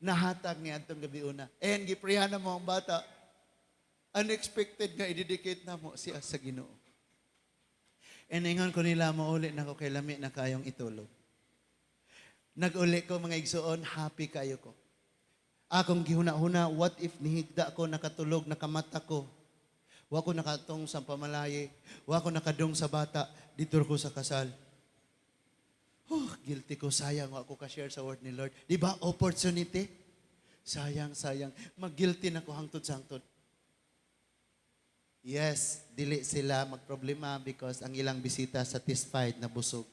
[SPEAKER 1] nahatag niya itong gabi una. And giprihan na mo ang bata, unexpected nga i-dedicate na mo siya sa Ginoo. And ingon ko nila, mauli na ko kay lami na kayong itulog. Nag-uli ko mga igsuon, happy kayo ko. Akong gihuna-huna, what if nihigda ko, nakatulog, nakamata ko. Wa ko nakatong sa pamalaye, wa ko nakadong sa bata, dito ko sa kasal. Guilty ko, sayang ako ka-share sa word ni Lord. Di ba, opportunity? Sayang. Mag-guilty na ko hangtod-hangtod. Yes, dili sila magproblema because ang ilang bisita satisfied na busog.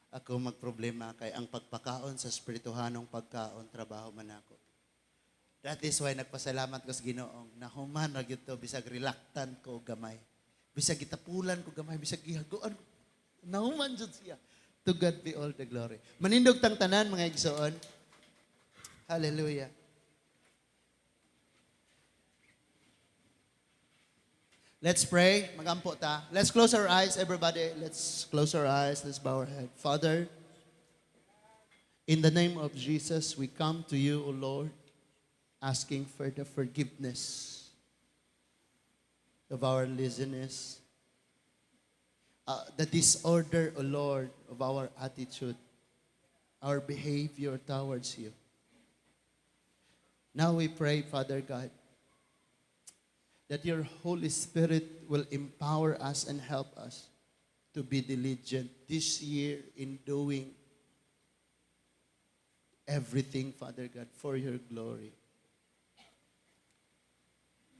[SPEAKER 1] Ako magproblema kay ang pagpakaon sa espirituhanong pagkaon, trabaho man ako. That is why nagpasalamat ko sa Ginoong nahuman na gyud to bisag reluctant ko gamay. Bisag gitapulan ko gamay, bisag gihaguan ko. Nahuman jud siya. To God be all the glory. Manindog tang tanan mga igsoon. Hallelujah. Let's pray. Magampo ta. Let's close our eyes, everybody. Let's close our eyes. Let's bow our head. Father, in the name of Jesus, we come to you, O Lord, asking for the forgiveness of our listeners, the disorder, O Lord, of our attitude, our behavior towards you. Now we pray, Father God, that your Holy Spirit will empower us and help us to be diligent this year in doing everything, Father God, for your glory.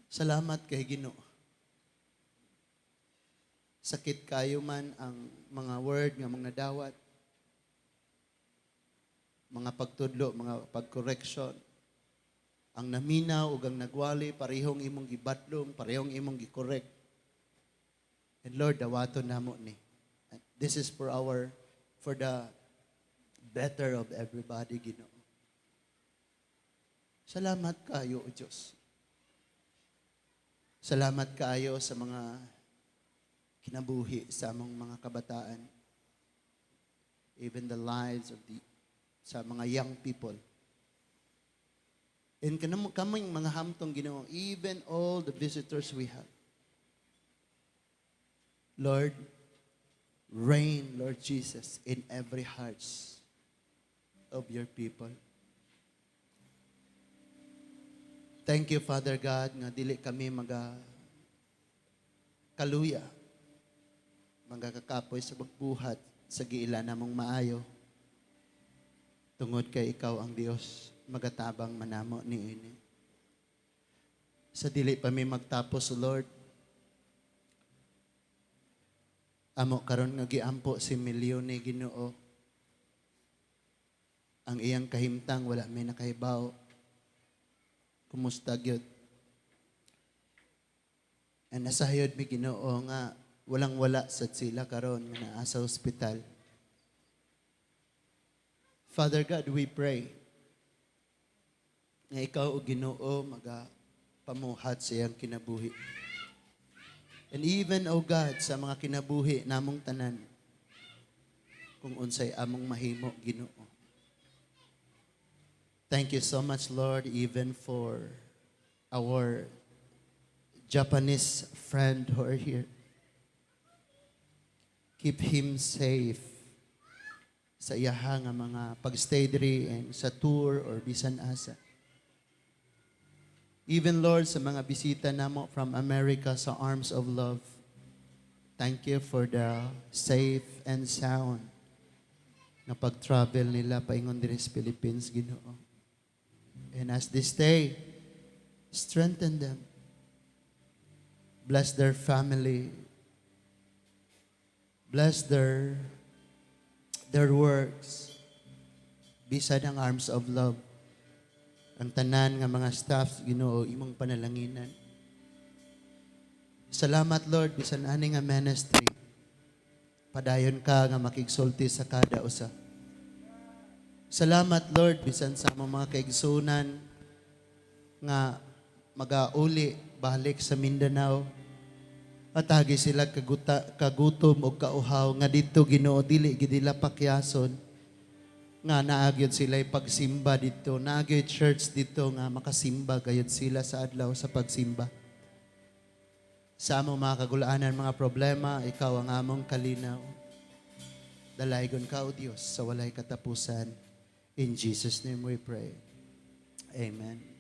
[SPEAKER 1] Salamat kay Ginoo. Sakit kayo man ang mga word nga mga dawat, mga pagtudlo, mga pagcorrection, ang naminaw ug ang nagwali, parehong imong gibadlong, parehong imong gikorek. And Lord, dawaton namo ni. And this is for the better of everybody, Ginoo. Salamat kayo, O Diyos. Salamat kayo sa mga kinabuhi sa among mga kabataan. Even the lives of sa mga young people. And kaming mga hamtong Ginoo, even all the visitors we have. Lord, reign, Lord Jesus, in every hearts of your people. Thank you, Father God, nga dili kami kaluya, magkakapoy sa pagbuhat sa giila namong maayo. Tungod kay ikaw ang Dios, magatabang manamo niini. Sa dili pa mi magtapos, Lord, amo karon nga giampo si milyon ni Ginoo. Ang iyang kahimtang wala may nakahibaw. Kumusta gyud? And nasayod mi Ginoo nga walang wala sa sila karon nga naa sa ospital. Father God, we pray nga ikaw o Ginoo magapamuhat sa iyang kinabuhi. And even, O God, sa mga kinabuhi namong tanan, kung unsay among mahimo, Ginoo. Thank you so much, Lord, even for our Japanese friend who are here. Keep him safe sa iyaha nga mga pagstay diri and sa tour or bisan asa. Even, Lord, sa mga bisita namo from America sa Arms of Love, thank you for the safe and sound na pag-travel nila paingon diri sa Philippines, Ginoo. And as they stay, strengthen them. Bless their family. Bless their works. Beside ang Arms of Love. Ang tanan nga mga staffs, Ginoo, imong panalanginan. Salamat, Lord, bisan ani nga ministry. Padayon ka nga makigsulti sa kada usa. Salamat, Lord, bisan sa among mga kaigsunan nga magauli balik sa Mindanao. Atagi sila kagutom o kauhaw nga dito, Ginoo, dili gidila pakyason. Nga naagyod sila pagsimba dito, naagyod church dito nga makasimba gayud sila sa adlaw sa pagsimba. Sa among mga kagulaanan, mga problema, ikaw ang among kalinaw. Dalaygon ka, O Diyos, sa walay katapusan. In Jesus' name we pray. Amen.